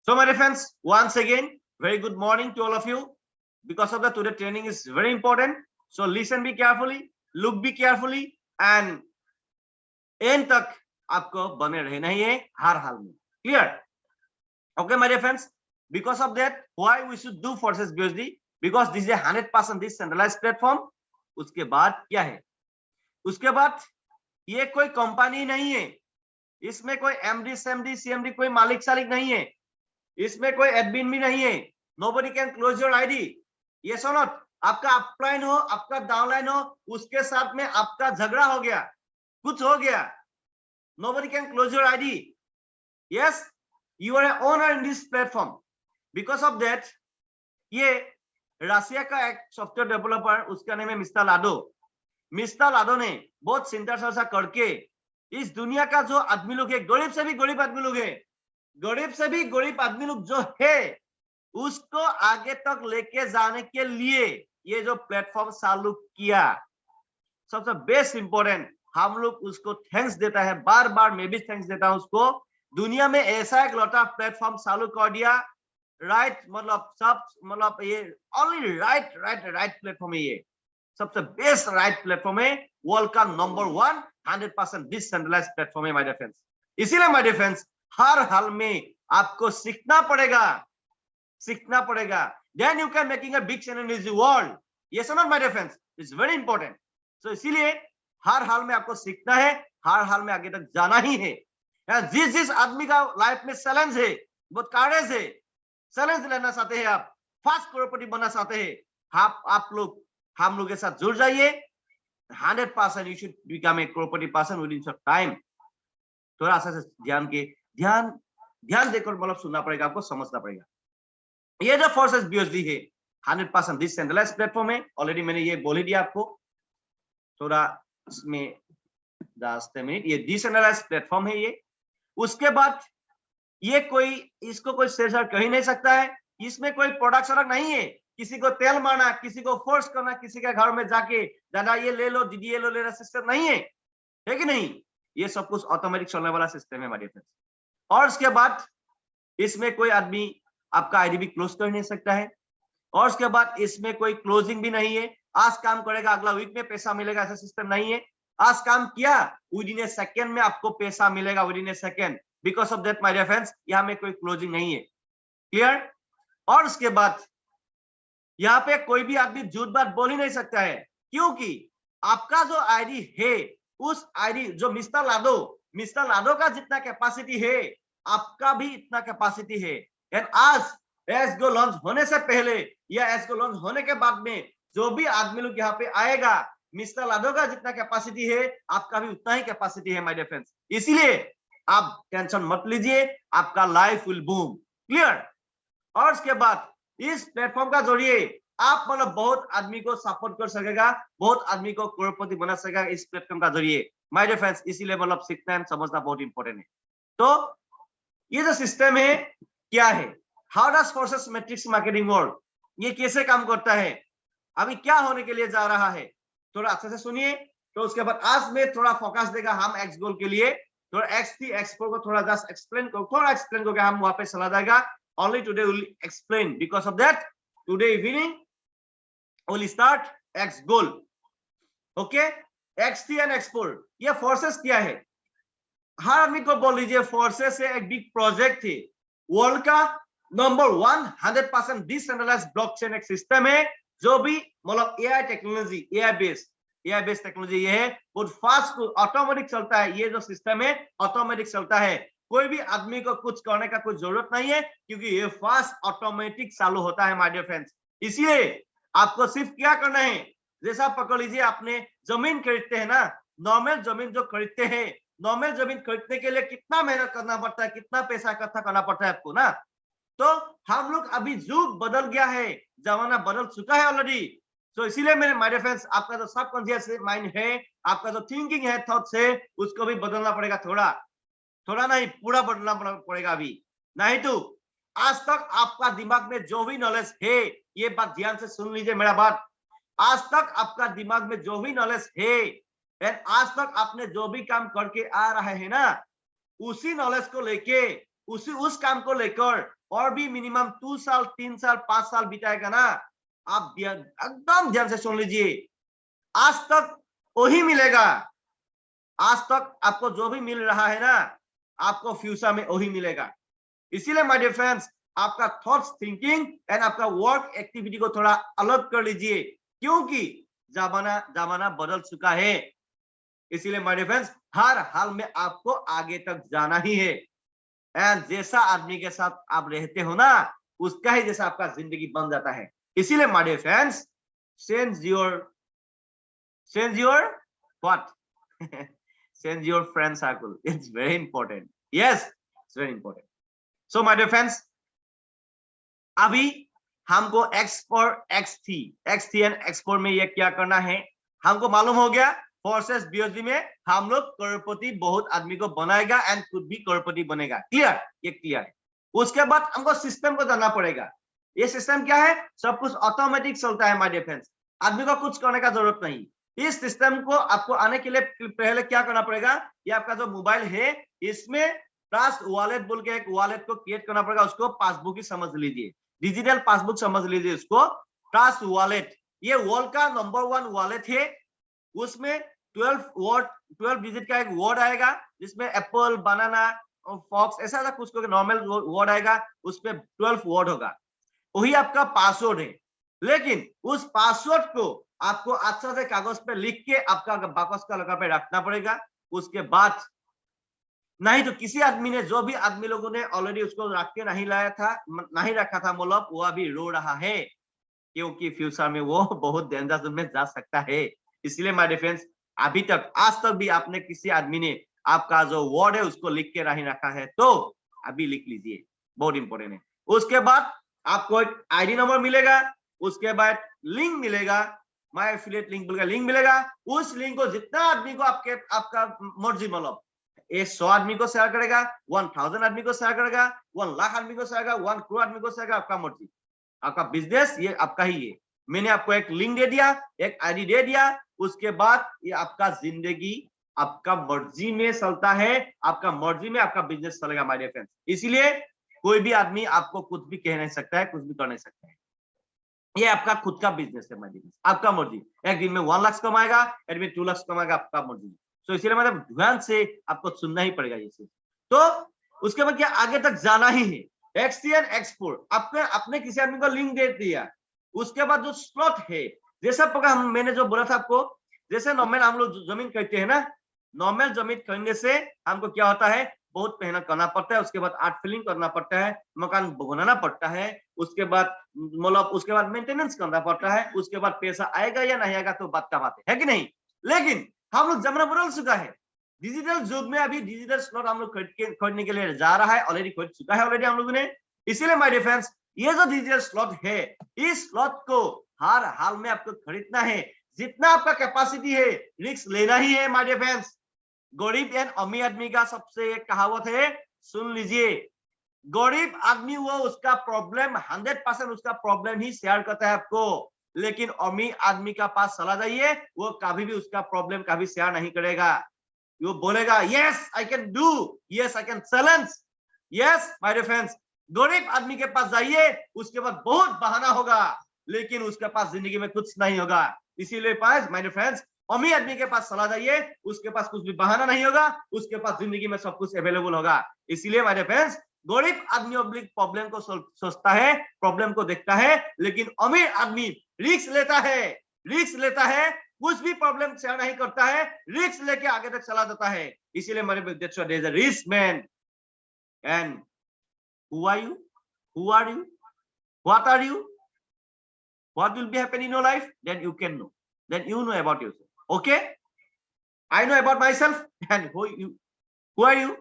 So my dear friends, once again, very good morning to all of you. Because of that, today training is very important. So listen be carefully, look be carefully, and end तक आपको बने रहना ही है हर हाल में. Clear? Okay, my dear friends. Because of that, why we should do Forces BSD? Because this is a 100% decentralized platform. उसके बाद क्या है? उसके बाद ये कोई कंपनी नहीं है. इसमें कोई एमडी, सीएमडी, सीएमडी कोई मालिक सालिक नहीं है. इसमें कोई एडमिन भी नहीं है. Nobody can close your ID. Yes or not? आपका अपलाइन हो, आपका डाउनलाइन हो, उसके साथ में आपका झगड़ा हो गया, कुछ हो गया. Nobody can close your ID. Yes, you are an owner in this platform. Because of that, ये रसिया का एक सॉफ्टवेयर डेवलपर, उसका नाम है मिस्टर लाडो. मिस्टर लाडो ने बहुत चिंता चर्चा करके इस दुनिया का जो आदमी लोग है, गरीब से भी गरीब आदमी लोग है, गरीब से भी गरीब आदमी लोग जो है, उसको आगे तक लेके जाने के लिए ये जो प्लेटफॉर्म चालू किया, सबसे बेस्ट इंपॉर्टेंट, हम लोग उसको थैंक्स देता है. बार बार मैं भी थैंक्स देता हूं उसको. दुनिया में ऐसा एक लौटा प्लेटफॉर्म चालू कर दिया. राइट, मतलब सब, मतलब ये ओनली राइट प्लेटफॉर्म है. ये सबसे बेस्ट राइट प्लेटफॉर्म है. वर्ल्ड का नंबर 1 100% डिसेंट्रलाइज्ड प्लेटफॉर्म है माय डियर फ्रेंड्स. इसीलिए माय डियर फ्रेंड्स, हर हाल में आपको सीखना पड़ेगा. Then you can making a big change in this world. Yes or not, my dear friends? It's very important. So इसीलिए हर हाल में आपको सीखना है, हर हाल में आगे तक जाना ही है. जिस आदमी का लाइफ में चैलेंज है, बहुत कारेज है, चैलेंज लेना चाहते हैं, आप फास्ट करोड़पति बनना चाहते हैं, आप लोग हम लोग के साथ जुड़ जाइए. 100% you should become a Crorepati person within short time. थोड़ा सा ध्यान देकर मतलब सुनना पड़ेगा, आपको समझना पड़ेगा. ये जो फोर्सेस बीएसडी है 100% डिसेंट्रलाइज्ड प्लेटफॉर्म है. ऑलरेडी मैंने ये बोल ही दिया आपको. थोड़ा इसमें 10 मिनट, ये डिसेंट्रलाइज्ड प्लेटफॉर्म है. ये उसके बाद ये कोई, इसको कोई शेयर कर ही नहीं सकता है. इसमें कोई प्रोडक्ट सड़क नहीं है. किसी को तेल मारना, किसी को फोर्स करना, किसी के घर में जाके दादा ये ले लो, दीदी ये लो लेना सिस्टम नहीं है कि नहीं? ये सब कुछ ऑटोमेटिक चलने वाला सिस्टम है हमारे फ्रेंड्स. और उसके बाद इसमें कोई आदमी आपका आईडी भी क्लोज कर नहीं सकता है. और उसके बाद इसमें कोई क्लोजिंग भी नहीं है. आज काम करेगा अगला वीक में पैसा मिलेगा, ऐसा सिस्टम नहीं है. आज काम किया विदिन ए सेकंड में आपको पैसा मिलेगा, within a second. Because of that my dear friends, यहाँ में कोई क्लोजिंग नहीं है. क्लियर? और उसके बाद यहाँ पे कोई भी आदमी झूठ बात बोल ही नहीं सकता है, क्योंकि आपका जो आईडी है, उस आईडी जो मिस्टर लाडो का जितना कैपेसिटी है, आपका भी इतना कैपेसिटी है. एंड आज एसगो लॉन्च होने से पहले या एसगो लॉन्च होने के बाद में जो भी आदमी लोग यहाँ पे आएगा, मिस्टर लाडो का जितना कैपेसिटी है, आपका भी उतना ही कैपेसिटी है माय डियर फ्रेंड्स. इसीलिए आप टेंशन मत लीजिए, आपका लाइफ विल बूम. क्लियर? और उसके बाद इस प्लेटफॉर्म का जरिए आप मतलब बहुत आदमी को सपोर्ट कर सकेगा, बहुत आदमी को करोड़पति बना सकेगा इस प्लेटफॉर्म का जरिए माय डियर फ्रेंड्स. इसीलिए मतलब सीखना एंड समझना बहुत इंपॉर्टेंट है. तो ये जो सिस्टम है क्या है, how does forces matrix marketing work, ये कैसे काम करता है, अभी क्या होने के लिए जा रहा है, थोड़ा अच्छे से सुनिए. तो उसके बाद आज मैं थोड़ा फोकस देगा हम एक्स गोल के लिए, थोड़ा एक्स3 एक्स4 को थोड़ा जस्ट एक्सप्लेन करके हम वहां पे चला जाएगा. Only today will explain. Because of that today evening will start x goal. Okay, x three and x four ये फोर्सेस क्या है, हर आदमी को बोल लीजिए. फोर्सेस से एक बिग प्रोजेक्ट है, वर्ल्ड का नंबर 1 100% डिसेंट्रलाइज्ड ब्लॉकचेन एक सिस्टम है, जो भी मतलब AI technology, AI based technology ये है. बहुत फास्ट ऑटोमेटिक चलता है. ये जो सिस्टम है ऑटोमेटिक चलता है. कोई भी आदमी को कुछ करने का कोई जरूरत नहीं है, क्योंकि ये फास्ट ऑटोमेटिक चालू होता है माय डियर फ्रेंड्स. इसलिए आपको सिर्फ क्या करना है, जैसा पकड़ लीजिए आपने जमीन खरीदते हैं ना, नॉर्मल जमीन जो खरीदते हैं, नॉर्मल जमीन खरीदने के लिए कितना मेहनत करना पड़ता है, कितना पैसा इकट्ठा करना पड़ता है आपको ना. तो हम लोग अभी युग बदल गया है, जमाना बदल चुका है ऑलरेडी. तो इसीलिए मेरे माय डियर फ्रेंड्स, आपका जो सबकॉन्शियस माइंड है, आपका जो थिंकिंग है, थॉट्स है, उसको भी बदलना पड़ेगा. थोड़ा नहीं, पूरा बदलना पड़ेगा अभी. नहीं तो आज तक आपका दिमाग में जो भी नॉलेज है, ये बात ध्यान से सुन लीजिए मेरा बात. आज तक आपका दिमाग में जो भी नॉलेज है, एंड आज तक आपने जो भी काम करके आ रहे हैं ना, उसी नॉलेज को लेके, उस काम को लेकर और भी मिनिमम 2 साल, 3 साल, 5 साल बिताएगा ना, आप एकदम ध्यान से सुन लीजिए, आज तक वही मिलेगा। आज तक आपको जो भी मिल रहा है ना, आपको फ्यूचर में वही मिलेगा। इसीलिए माय डियर फ्रेंड्स, आपका थॉट्स, थिंकिंग एंड आपका वर्क एक्टिविटी को थोड़ा अलग कर लीजिए, क्योंकि जमाना बदल चुका है। इसीलिए माय डियर फ्रेंड्स, हर हाल में आपको आगे तक जाना ही है। एंड जैसा आदमी के साथ आप रहते हो ना, उसका ही जैसा आपका जिंदगी बन जाता है। इसीलिए my dear friends, change your what? Change your friend circle. It's very important. Yes, it's very important. So my dear friends, अभी हमको X4 X3 एंड X4 में ये क्या करना है, हमको मालूम हो गया। फोर्सेस BSB में हम लोग करोड़पति बहुत आदमी को बनाएगा एंड खुद भी करोड़पति बनेगा। क्लियर? ये क्लियर है। उसके बाद हमको सिस्टम को जानना पड़ेगा। ये सिस्टम क्या है? सब कुछ ऑटोमेटिक चलता है माय डियर फ्रेंड्स, आदमी को कुछ करने का जरूरत नहीं। इस सिस्टम को आपको आने के लिए पहले क्या करना पड़ेगा, ये आपका जो मोबाइल है, इसमें ट्रस्ट वॉलेट बोल के एक वॉलेट को क्रिएट करना पड़ेगा। उसको पासबुक ही समझ लीजिए, डिजिटल पासबुक समझ लीजिए उसको। ट्रस्ट वॉलेट ये वर्ल्ड का नंबर 1 वॉलेट है। उसमें 12 डिजिट का एक वर्ड आएगा, जिसमें एप्पल, बनाना और फॉक्स ऐसा कुछ नॉर्मल वर्ड आएगा, उसमें 12 वर्ड होगा, वही आपका पासवर्ड है। लेकिन उस पासवर्ड को आपको अच्छा से कागज पे लिख के आपका बाकस का लगा पे रखना पड़ेगा। उसके बाद नहीं तो किसी आदमी ने, जो भी आदमी लोगों ने ऑलरेडी उसको रख के नहीं लाया था, नहीं रखा था, मतलब वो अभी रो रहा है, क्योंकि फ्यूचर में वो बहुत डेंजर जोन में जा सकता है। इसलिए माय डियर फ्रेंड्स, अभी तक आज तक भी आपने किसी आदमी ने आपका जो वर्ड है उसको लिख के नहीं रखा है, तो अभी लिख लीजिए, बहुत इंपॉर्टेंट है। उसके बाद आपको एक आईडी नंबर मिलेगा, उसके बाद लिंक मिलेगा, माय एफिलिएट लिंक बोल के लिंक मिलेगा। उस लिंक को जितना आदमी को आपका मर्जी, मतलब 100 आदमी को शेयर करेगा, 1000 आदमी को शेयर करेगा, 1 लाख आदमी को शेयर करेगा, 1 करोड़ आदमी को शेयर करेगा, आपका मर्जी, आपका बिजनेस ये आपका ही है। मैंने आपको एक लिंक दे दिया, एक आईडी दे दिया, उसके बाद ये आपका जिंदगी आपका मर्जी में चलता है, आपका मर्जी में आपका बिजनेस चलेगा माय डियर फ्रेंड्स। इसीलिए कोई भी आदमी आपको कुछ भी कह नहीं सकता है, कुछ भी कर नहीं सकता है। ये आपका खुद का बिजनेस है माय डियर फ्रेंड्स, आपका मर्जी। एक दिन में 1 लाख कमाएगा, एक दिन में 2 लाख कमाएगा, आपका मर्जी। तो इसीलिए मतलब ध्यान से आपको सुनना ही पड़ेगा ये चीज। तो उसके बाद क्या, आगे तक जाना ही है। X3 एंड X4 अपने किसी आदमी को लिंक दे दिया। उसके बाद जो स्लॉट है, जैसा मैंने जो बोला था आपको, जैसे नॉर्मल हम लोग जमीन खरीदते हैं ना, नॉर्मल जमीन खरीदने से हमको क्या होता है, बहुत मेहनत करना पड़ता है, उसके बाद आर्ट फिलिंग करना पड़ता है, मकान बनाना पड़ता है, उसके बाद मतलब उसके बाद मेंटेनेंस करना पड़ता है, उसके बाद पैसा आएगा या नहीं आएगा तो बात का बात है कि नहीं। लेकिन हम लोग जमाना बदल चुका है, डिजिटल युग में अभी डिजिटल स्लॉट हम लोग खरीदने के लिए जा रहा है, ऑलरेडी खरीद चुका है ऑलरेडी हम लोगों ने। इसीलिए माय डियर फ्रेंड्स, ये जो डिजिटल स्लॉट है, इस स्लॉट को हर हाल में आपको खरीदना है। जितना आपका कैपेसिटी है, रिस्क लेना ही है माय डियर फ्रेंड्स। गरीब एंड अमीर आदमी का सबसे एक कहावत है, सुन लीजिए। गरीब आदमी वो उसका प्रॉब्लम 100% उसका प्रॉब्लम ही शेयर करता है आपको, लेकिन अमीर आदमी का पास चला जाइए, वो कभी भी उसका प्रॉब्लम कभी शेयर नहीं करेगा। वो बोलेगा yes I can do, yes I can challenge. Yes my dear friends, गरीब आदमी के पास जाइए, उसके पास बहुत बहाना होगा, लेकिन उसके पास जिंदगी में कुछ नहीं होगा। इसीलिए पास माय डियर फ्रेंड्स, अमीर आदमी के पास चला जाइए, उसके पास कुछ भी बहाना नहीं होगा, उसके पास जिंदगी में सब कुछ अवेलेबल होगा। इसीलिए माय डियर फ्रेंड्स, गरीब आदमी प्रॉब्लम को सोचता है, प्रॉब्लम को देखता है, लेकिन अमीर आदमी रिस्क लेता है, कुछ भी प्रॉब्लम शेयर नहीं करता है, रिस्क लेके आगे तक चला जाता है। इसीलिए मेरे that's why there is a risk man. And who are you, what are you, what will be happening in your life, then you can know, then you know about yourself. Okay, I know about myself, and who are you,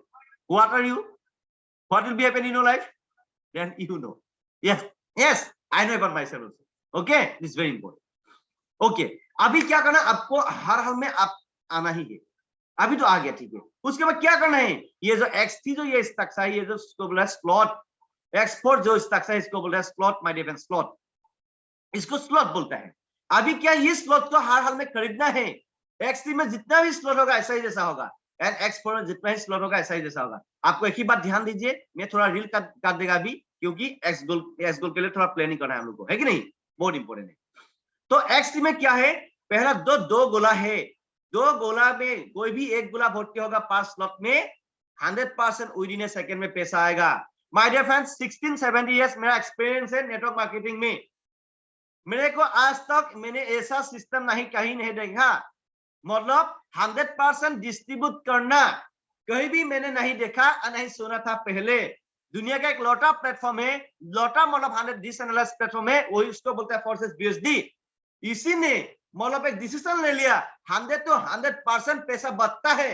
what are you, what will be happening in your life, then you know. Yes, I know about myself also. Okay, this is very important. Okay, अभी क्या करना, आपको हर हाल में आप आना ही है। अभी तो आ गया, ठीक है। उसके बाद क्या करना है, ये जो X3 जो ये स्ट्रक्चर है, ये जो इसको बोला स्लॉट, X4 जो स्ट्रक्चर है, इसको बोला slot my dear friends, slot, इसको स्लॉट बोलता है। अभी क्या ये स्लॉट को हर हाल में खरीदना है। X3 में जितना भी स्लॉट होगा ऐसा ही जैसा होगा, एंड X4 में जितना ही स्लॉट होगा ऐसा ही जैसा होगा। आपको एक ही बात ध्यान दीजिए, मैं थोड़ा रील कर देगा अभी, क्योंकि एक्स गोल के लिए थोड़ा प्लानिंग करना है हम लोग को, है कि नहीं, बहुत इंपॉर्टेंट है। तो एक्स में क्या है, पहला दो गोला है, दो गोला में कोई भी एक गोला भर्ती होगा पांच स्लॉट में, 100% विद इन ए सेकंड में पैसा आएगा। माय डियर फ्रेंड्स, 16-17 इयर्स मेरा एक्सपीरियंस है नेटवर्क मार्केटिंग में। मेरे को आज तक मैंने ऐसा सिस्टम नहीं कहीं नहीं देखा, मतलब 100% डिस्ट्रीब्यूट करना कहीं भी मैंने नहीं देखा और नहीं सुना था पहले। दुनिया का एक लॉटा प्लेटफॉर्म है, लॉटा मतलब 100 डिसेंट्रलाइज्ड प्लेटफॉर्म है, वही उसको बोलते हैं फोर्सेस बीएसडी। इसी ने मतलब एक डिसीजन ले लिया, 100 to 100% पैसा बढ़ता है,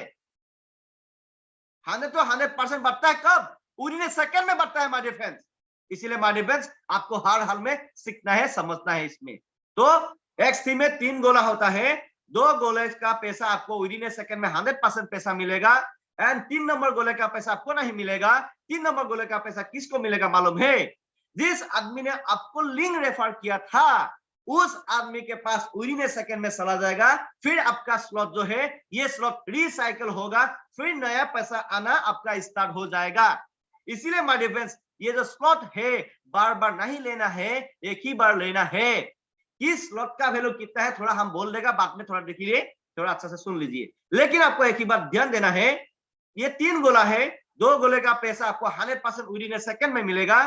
100 to 100% बढ़ता है कब, विदिन ए सेकंड में बढ़ता है माय डियर फ्रेंड्स। इसीलिए माय डियर फ्रेंड्स आपको हर हाल में सीखना है, समझना है इसमें। तो एक्स3 में 3 गोला होता है, 2 गोले का पैसा आपको विदिन ए सेकंड में 100% पैसा मिलेगा, एंड 3 नंबर गोले का पैसा आपको नहीं मिलेगा। 3 नंबर गोले का पैसा किसको मिलेगा मालूम है, जिस आदमी ने आपको लिंक रेफर किया था उस आदमी के पास विदिन ए सेकंड में चला जाएगा, फिर आपका स्लॉट जो है ये स्लॉट रिसाइकल होगा, फिर नया पैसा आना आपका स्टार्ट हो जाएगा। इसीलिए माय डियर फ्रेंड्स ये जो स्लॉट है बार बार नहीं लेना है, एक ही बार लेना है। इस स्लॉट का वैल्यू कितना है थोड़ा हम बोल देगा बाद में, थोड़ा देखिए, थोड़ा अच्छा से सुन लीजिए। लेकिन आपको एक ही बात ध्यान देना है, ये 3 गोला है, 2 गोले का पैसा आपको 100% विदिन ए सेकंड में मिलेगा,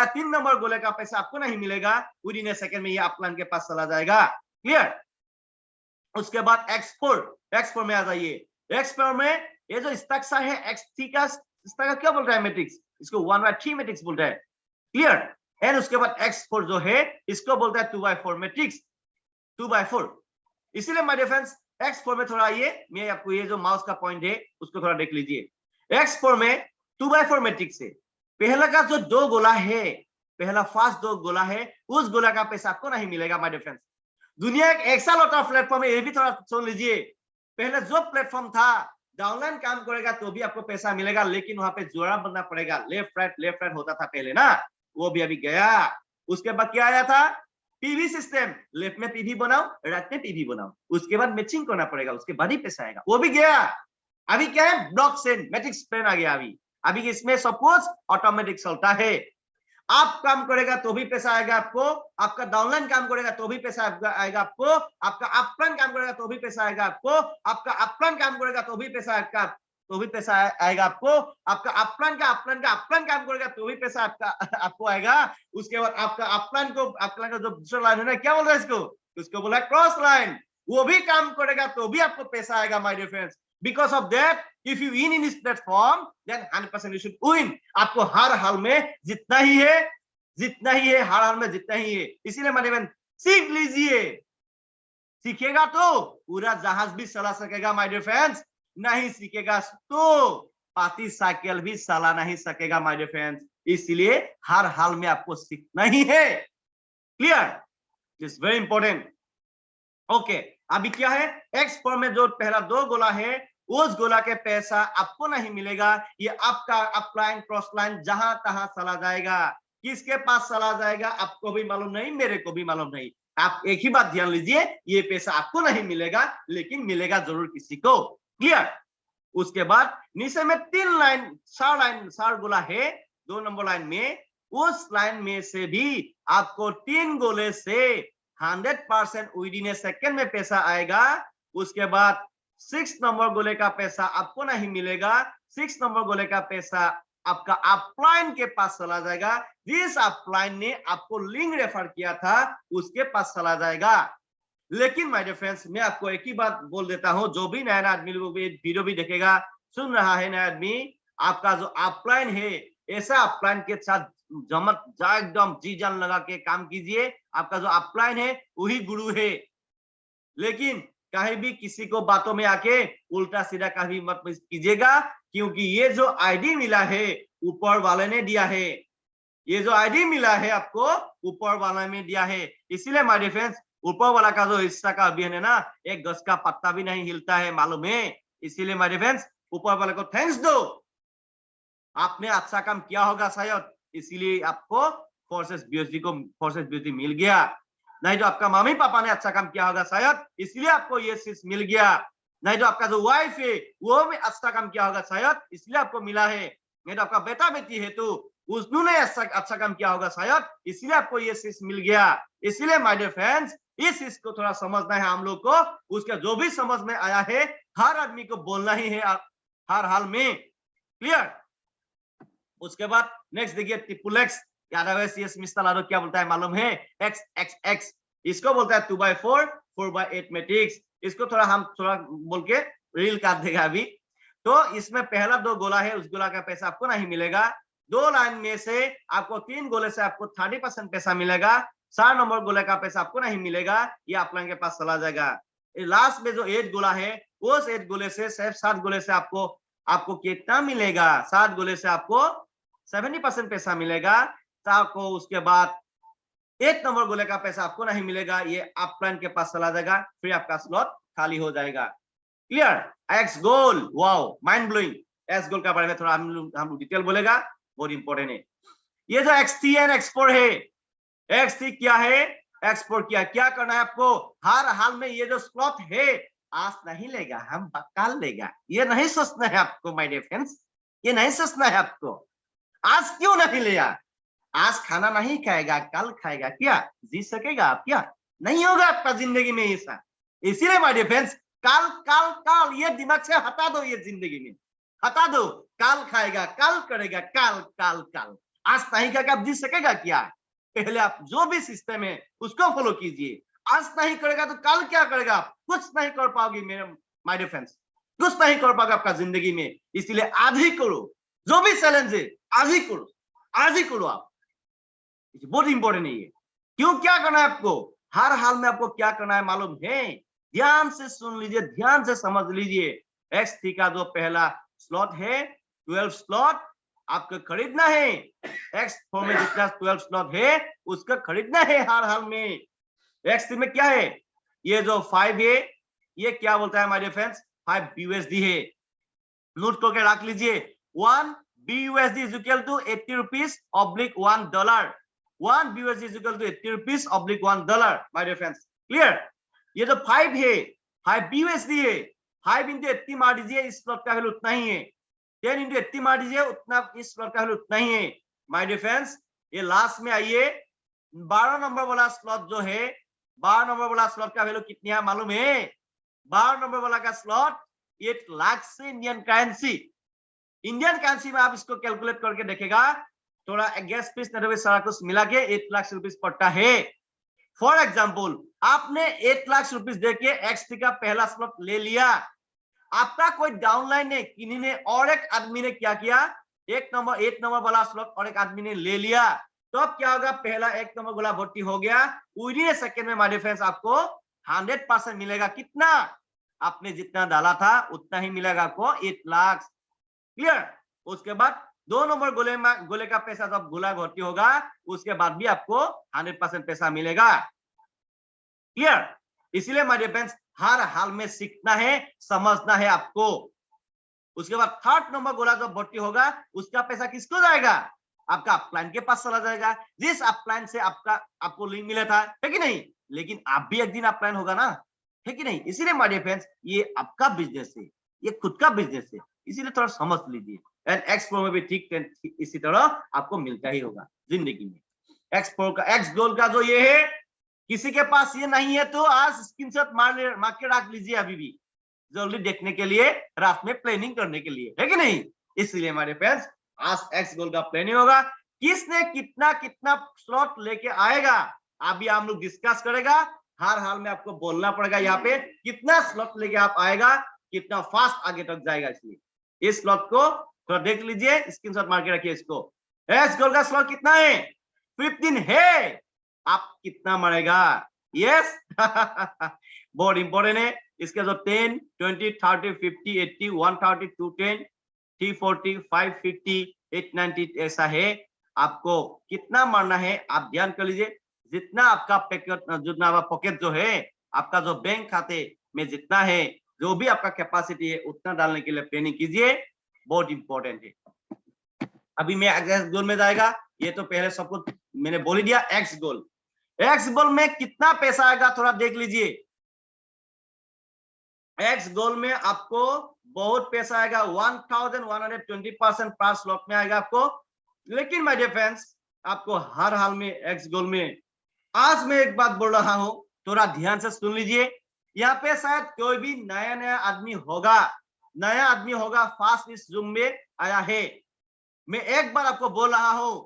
3 नंबर गोले का पैसा आपको नहीं मिलेगा, विदिन ए सेकंड में ये अपलाइन के पास चला जाएगा। क्लियर? उसके बाद एक्स4 में आ जाइए। एक्स4 में ये जो स्ट्रक्चर है एक्स3 का, इसका क्या बोल रहा है मैट्रिक्स, इसको 1/3 मैट्रिक्स बोल रहा है। क्लियर? एंड उसके बाद एक्स4 जो है इसको बोलता है 2/4 मैट्रिक्स, 2/4। इसीलिए माय डियर फ्रेंड्स एक्स4 में थोड़ा ये मैं आपको ये जो माउस का पॉइंट है उसको थोड़ा देख लीजिए। एक्स4 में 2/4 मैट्रिक्स है, पहला का जो 2 गोला है, पहला फर्स्ट 2 गोला है, उस गोला का पैसा आपको नहीं मिलेगा माय डियर फ्रेंड्स। दुनिया एक ऐसा लॉटा प्लेटफॉर्म है, ये भी थोड़ा सुन लीजिए। पहले जो प्लेटफॉर्म था डाउनलाइन काम करेगा तो भी आपको पैसा मिलेगा, लेकिन वहां पे जोड़ा बनना पड़ेगा, लेफ्ट राइट होता था पहले ना, वो भी अभी गया। उसके बाद क्या आया था, पीवी सिस्टम, लेफ्ट में पीवी बनाओ राइट में पीवी बनाओ, उसके बाद मैचिंग करना पड़ेगा, उसके बाद ही पैसा आएगा, वो भी गया। अभी क्या है, ब्लॉकचेन मैट्रिक्स प्लान आ गया। अभी इसमें सब कुछ ऑटोमेटिक चलता है, आप काम करेगा तो भी पैसा आएगा आपको, आपका डाउनलाइन काम करेगा तो भी पैसा आएगा आपको, आपका अपलाइन काम करेगा तो भी पैसा आएगा आपको, आपका अपलाइन काम करेगा तो भी पैसा आएगा आपको, आपका अपलाइन काम करेगा तो भी पैसा आपको आएगा। उसके बाद आपका अपलाइन का जो दूसरा लाइन है ना, क्या बोल रहा है इसको, उसको बोला क्रॉस लाइन, वो भी काम करेगा तो भी आपको पैसा आएगा my dear friends. Because of that, if you win in this platform, then 100% you should win. आपको हर हाल में जितना ही है, हर हाल में जितना ही है। इसीलिए माय डियर सीख लीजिए, सीखेगा तो पूरा जहाज भी चला सकेगा माय डियर फ्रेंड्स, नहीं सीखेगा तो पाती साइकिल भी चला नहीं सकेगा माय डियर फ्रेंड्स। इसलिए हर हाल में आपको सीखना ही है। Clear? It's very important. Okay, अभी क्या है, एक्स4 में जो पहला 2 गोला है उस गोला के पैसा आपको नहीं मिलेगा, ये आपका अपलाइन क्रॉस लाइन जहां तहां चला जाएगा, किसके पास चला जाएगा आपको भी मालूम नहीं, मेरे को भी मालूम नहीं। आप एक ही बात ध्यान लीजिए, ये पैसा आपको नहीं मिलेगा लेकिन मिलेगा जरूर किसी को। क्लियर? उसके बाद नीचे में 4 गोला है 2 नंबर लाइन में, उस लाइन में से भी आपको 3 गोले से 100% विदिन ए सेकंड में पैसा आएगा। उसके बाद 6 नंबर गोले का पैसा आपको नहीं मिलेगा, 6 नंबर गोले का पैसा आपका अपलाइन के पास चला जाएगा, जिस अपलाइन ने आपको लिंक रेफर किया था उसके पास चला जाएगा। लेकिन माय डियर फ्रेंड्स मैं आपको एक ही बात बोल देता हूं, जो भी नया आदमी वीडियो भी देखेगा, सुन रहा है नया आदमी, आपका जो अपलाइन है ऐसा अपलाइन के साथ एकदम जी जान लगा के काम कीजिए। आपका जो अपलाइन है वही गुरु है, लेकिन कहीं भी किसी को बातों में आके उल्टा सीधा कभी मत कीजिएगा, क्योंकि ये जो आईडी मिला है ऊपर वाले ने दिया है, ये जो आईडी मिला है आपको ऊपर वाला ने दिया है। इसीलिए माय डियर फ्रेंड्स ऊपर वाला का जो हिस्सा का अभियान है ना, एक गज का पत्ता भी नहीं हिलता है, मालूम है। इसीलिए माय डियर फ्रेंड्स ऊपर वाले को थैंक्स दो, आपने अच्छा काम किया होगा शायद, इसीलिए आपको फोर्सेस बीएसडी मिल गया। नहीं तो आपका मम्मी पापा ने अच्छा काम किया होगा शायद, इसलिए आपको ये चीज मिल गया। नहीं तो आपका जो वाइफ है वो भी अच्छा काम किया होगा शायद, इसलिए आपको मिला है। नहीं तो आपका बेटा बेटी है तो उसने अच्छा काम किया होगा शायद, इसीलिए आपको ये चीज मिल गया। इसीलिए माय डियर फ्रेंड्स, इस चीज को थोड़ा समझना है हम लोग को। उसका जो भी समझ में आया है हर आदमी को बोलना ही है हर हाल में। क्लियर? उसके बाद नेक्स्ट देखिए ट्रिपल एक्स, यादव मिस्टर लाडो क्या बोलता है मालूम है? एक्स एक्स एक्स, इसको बोलता है 2/4 4/8 मैट्रिक्स। इसको थोड़ा हम थोड़ा बोल के रील काट देगा अभी। तो इसमें पहला 2 गोला है, उस गोला का पैसा आपको नहीं मिलेगा। 2 लाइन में से आपको 3 गोले से आपको 30% पैसा मिलेगा। 4 नंबर गोले का पैसा आपको नहीं मिलेगा, ये अपलाइन के पास चला जाएगा। लास्ट में जो 8 गोला है, उस 8 गोले से सिर्फ 7 गोले से आपको कितना मिलेगा? 7 गोले से आपको 70% पैसा मिलेगा। आपको उसके बाद 8 नंबर गोले का पैसा आपको नहीं मिलेगा, ये अपलाइन के पास चला जाएगा, फिर आपका स्लॉट खाली हो जाएगा। क्लियर? एक्स गोल, वाओ माइंड ब्लोइंग। एक्स गोल का बारे में थोड़ा हम डिटेल बोलेगा, बहुत इंपॉर्टेंट है। ये जो x3 एंड x4 है, x3 क्या है, x4 क्या करना है आपको? हर हाल में ये जो स्लॉट है आज नहीं लेगा, हम कल लेगा, ये नहीं सोचना है आपको माय डियर फ्रेंड्स, ये नहीं सोचना है आपको। आज क्यों नहीं लिया? आज खाना नहीं खाएगा, कल खाएगा, क्या जी सकेगा आप? क्या नहीं होगा आपका जिंदगी में ऐसा। इसीलिए माय डियर फ्रेंड्स, कल कल कल ये दिमाग से हटा दो, ये जिंदगी में हटा दो। कल खाएगा, कल करेगा, कल कल कल, आज नहीं खाएगा, आप जी सकेगा क्या? पहले आप जो भी सिस्टम है उसको फॉलो कीजिए। आज नहीं करेगा तो कल क्या करेगा? आप कुछ नहीं कर पाओगे मेरे माय डियर फ्रेंड्स, कुछ नहीं कर पाओगे आपका जिंदगी में। इसलिए आज ही करो, जो भी चैलेंज है आज ही करो, आज ही करो आप। बहुत इंपॉर्टेंट है ये। क्यों क्या करना है आपको? हर हाल में आपको क्या करना है मालूम है? ध्यान से सुन लीजिए, ध्यान से समझ लीजिए। x3 का जो पहला स्लॉट है 12 स्लॉट आपको खरीदना है। x4 में जितना 12 स्लॉट है उसको खरीदना है हर हाल में। x3 में क्या है? ये जो 5 है, ये क्या बोलता है माय डियर फ्रेंड्स? 5 BUSD है। नोट करके रख लीजिए, 1 BUSD is equal to 80 rupees oblique $1. 1 BUSD is equal to 80 rupees oblique $1, my dear friends. Clear? ये जो 5 है, 5 BUSD है, 5 into 80 मार दीजिए, इस स्लॉट का वैल्यू उतना ही है। 10 into 80 मार दीजिए, उतना इस स्लॉट का वैल्यू उतना ही है। माय डियर फ्रेंड्स, ये लास्ट में आइए, 12 नंबर वाला स्लॉट जो है, 12 नंबर वाला स्लॉट का वैल्यू कितनी है मालूम है? 12 नंबर वाला का स्लॉट 8 लाख से इंडियन करेंसी। इंडियन करेंसी में आप इसको कैलकुलेट करके देखेगा, थोड़ा गैस फीस सारा कुछ मिला के 8 लाख रुपीस पड़ता है। फॉर एग्जाम्पल, आपने 8 लाख रुपीस देके x3 का पहला स्लॉट ले लिया, आपका कोई डाउनलाइन है, किन्हीं ने और एक आदमी ने क्या किया, 8 नंबर वाला स्लॉट और एक आदमी ने ले लिया, तो अब क्या होगा? पहला 1 नंबर वाला भर्ती हो गया, विदिन सेकंड में माय डियर फ्रेंड्स आपको 100% मिलेगा। कितना? आपने जितना डाला था उतना ही मिलेगा आपको, 8 लाख। क्लियर? उसके बाद 2 नंबर गोले का पैसा जब गोला भर्ती होगा उसके बाद भी आपको 100% पैसा मिलेगा। क्लियर? इसीलिए माय डियर फ्रेंड्स, हर हाल में सीखना है, समझना है आपको। उसके बाद 3rd नंबर गोला जब भर्ती होगा उसका पैसा किसको जाएगा? आपका अपलाइन के पास चला जाएगा, जिस अपलाइन से आपको लिंक मिला था, है कि नहीं? लेकिन आप भी एक दिन अपलाइन होगा ना, है कि नहीं? इसीलिए माय डियर फ्रेंड्स, ये आपका बिजनेस है, ये खुद का बिजनेस है, इसीलिए थोड़ा समझ लीजिए। एंड x4 में भी ठीक इसी तरह आपको मिलता ही होगा जिंदगी में। x4 का x गोल का जो ये है, किसी के पास ये नहीं है तो आज स्क्रीनशॉट मार के रख लीजिए, अभी भी जल्दी देखने के लिए, रात में प्लानिंग करने के लिए, है कि नहीं? इसलिए हमारे फ्रेंड्स, आज x गोल का प्लानिंग होगा, किसने कितना कितना स्लॉट लेके आएगा अभी हम लोग डिस्कस करेगा। हर हाल में आपको बोलना पड़ेगा यहाँ पे कितना स्लॉट लेके आप आएगा, कितना फास्ट आगे तक जाएगा। इसलिए इस स्लॉट को थोड़ा देख लीजिए, स्क्रीनशॉट मार के रखिए इसको। एक्स गोल का स्लॉट कितना है? 15 है। आप कितना मरेगा? यस बहुत इंपॉर्टेंट है। इसके जो 10, 20, 30, 50, 80, 130, 210, 340, 550, 890 ऐसा है। आपको कितना मारना है आप ध्यान कर लीजिए। जितना आपका पॉकेट जो है, आपका जो बैंक खाते में जितना है, जो भी आपका कैपेसिटी है उतना डालने के लिए प्लानिंग कीजिए, बहुत इंपॉर्टेंट है। अभी मैं एक्स गोल में जाएगा, ये तो पहले सब कुछ मैंने बोल दिया। एक्स गोल में कितना पैसा आएगा थोड़ा देख लीजिए। एक्स गोल में आपको बहुत पैसा आएगा, 1120% पर स्लॉट में आएगा आपको। लेकिन माय डियर फ्रेंड्स, आपको हर हाल में एक्स गोल में आज मैं एक बात बोल रहा हूं, थोड़ा ध्यान से सुन लीजिए। यहाँ पे शायद कोई भी नया आदमी होगा, फास्ट इस जूम में आया है। मैं एक बार आपको बोल रहा हूं,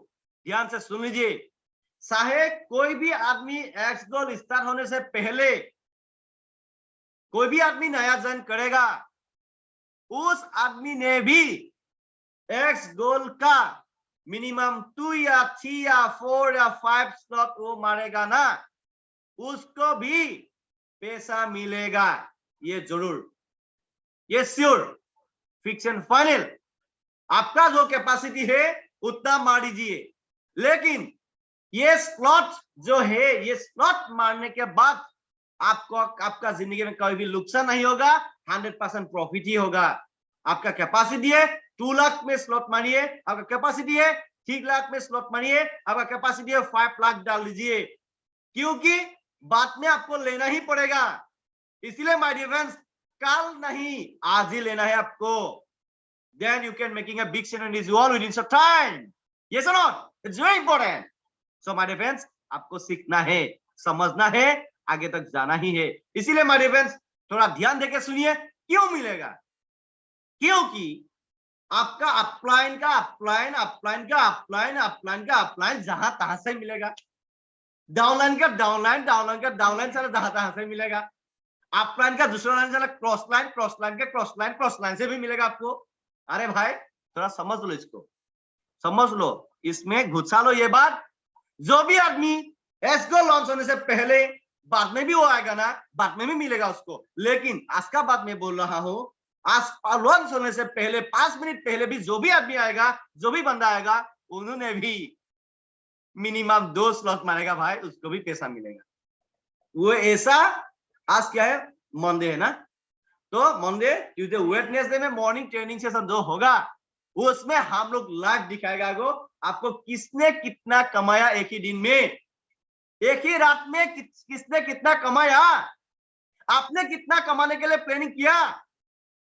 ध्यान से सुन लीजिए। चाहे कोई भी आदमी एक्स गोल स्टार्ट होने से पहले कोई भी आदमी नया ज्वाइन करेगा, उस आदमी ने भी एक्स गोल का मिनिमम 2 या 3 या 4 या 5 स्लॉट वो मारेगा ना, उसको भी पैसा मिलेगा, ये जरूर, ये श्योर, फिक्स एंड फाइनल। आपका जो कैपेसिटी है उतना मार दीजिए, लेकिन ये स्लॉट जो है, ये स्लॉट मारने के बाद आपको आपका जिंदगी में कोई भी नुकसान नहीं होगा, 100% प्रॉफिट ही होगा। आपका कैपेसिटी है 2 लाख में स्लॉट मारिए, आपका कैपेसिटी है 3 लाख में स्लॉट मारिए, आपका कैपेसिटी है 5 लाख डाल दीजिए, क्योंकि बाद में आपको लेना ही पड़ेगा। इसलिए माय डियर फ्रेंड्स, कल नहीं आज ही लेना है आपको। Then you can making a big channel in this wall within some time. Yes or not? It's very important. So my dear friends, आपको सीखना है, समझना है, आगे तक जाना ही है। इसीलिए my dear friends, थोड़ा ध्यान देके सुनिए, क्यों मिलेगा? क्योंकि आपका अपलाइन का अपलाइन, अपलाइन का अपलाइन, अपलाइन का अपलाइन जहां तहां से मिलेगा। डाउनलाइन का डाउनलाइन, डाउनलाइन का डाउनलाइन सारा जहां तहां से मिलेगा। अपलाइन का दूसरा लाइन सारा क्रॉस लाइन, क्रॉस लाइन के क्रॉस लाइन, क्रॉस लाइन से भी मिलेगा आपको। अरे भाई थोड़ा समझ लो, इसको समझ लो, इसमें घुसा लो ये बात। जो भी आदमी एसगो लॉन्च होने से पहले, बाद में भी वो आएगा ना, बाद में भी मिलेगा उसको, लेकिन आज का बात मैं बोल रहा हूं, आज लॉन्च होने से पहले 5 मिनट पहले भी जो भी आदमी आएगा, जो भी बंदा आएगा, उन्होंने भी मिनिमम 2 स्लॉट मारेगा भाई, उसको भी पैसा मिलेगा। वो ऐसा, आज क्या है, मंडे है ना, तो मंडे ट्यूसडे वेडनेसडे में मॉर्निंग ट्रेनिंग सेशन जो होगा, उसमें हम लोग लाइव दिखाएगा आपको किसने कितना कमाया एक ही दिन में, एक ही रात में किसने कितना कमाया, आपने कितना कमाने के लिए प्लानिंग किया,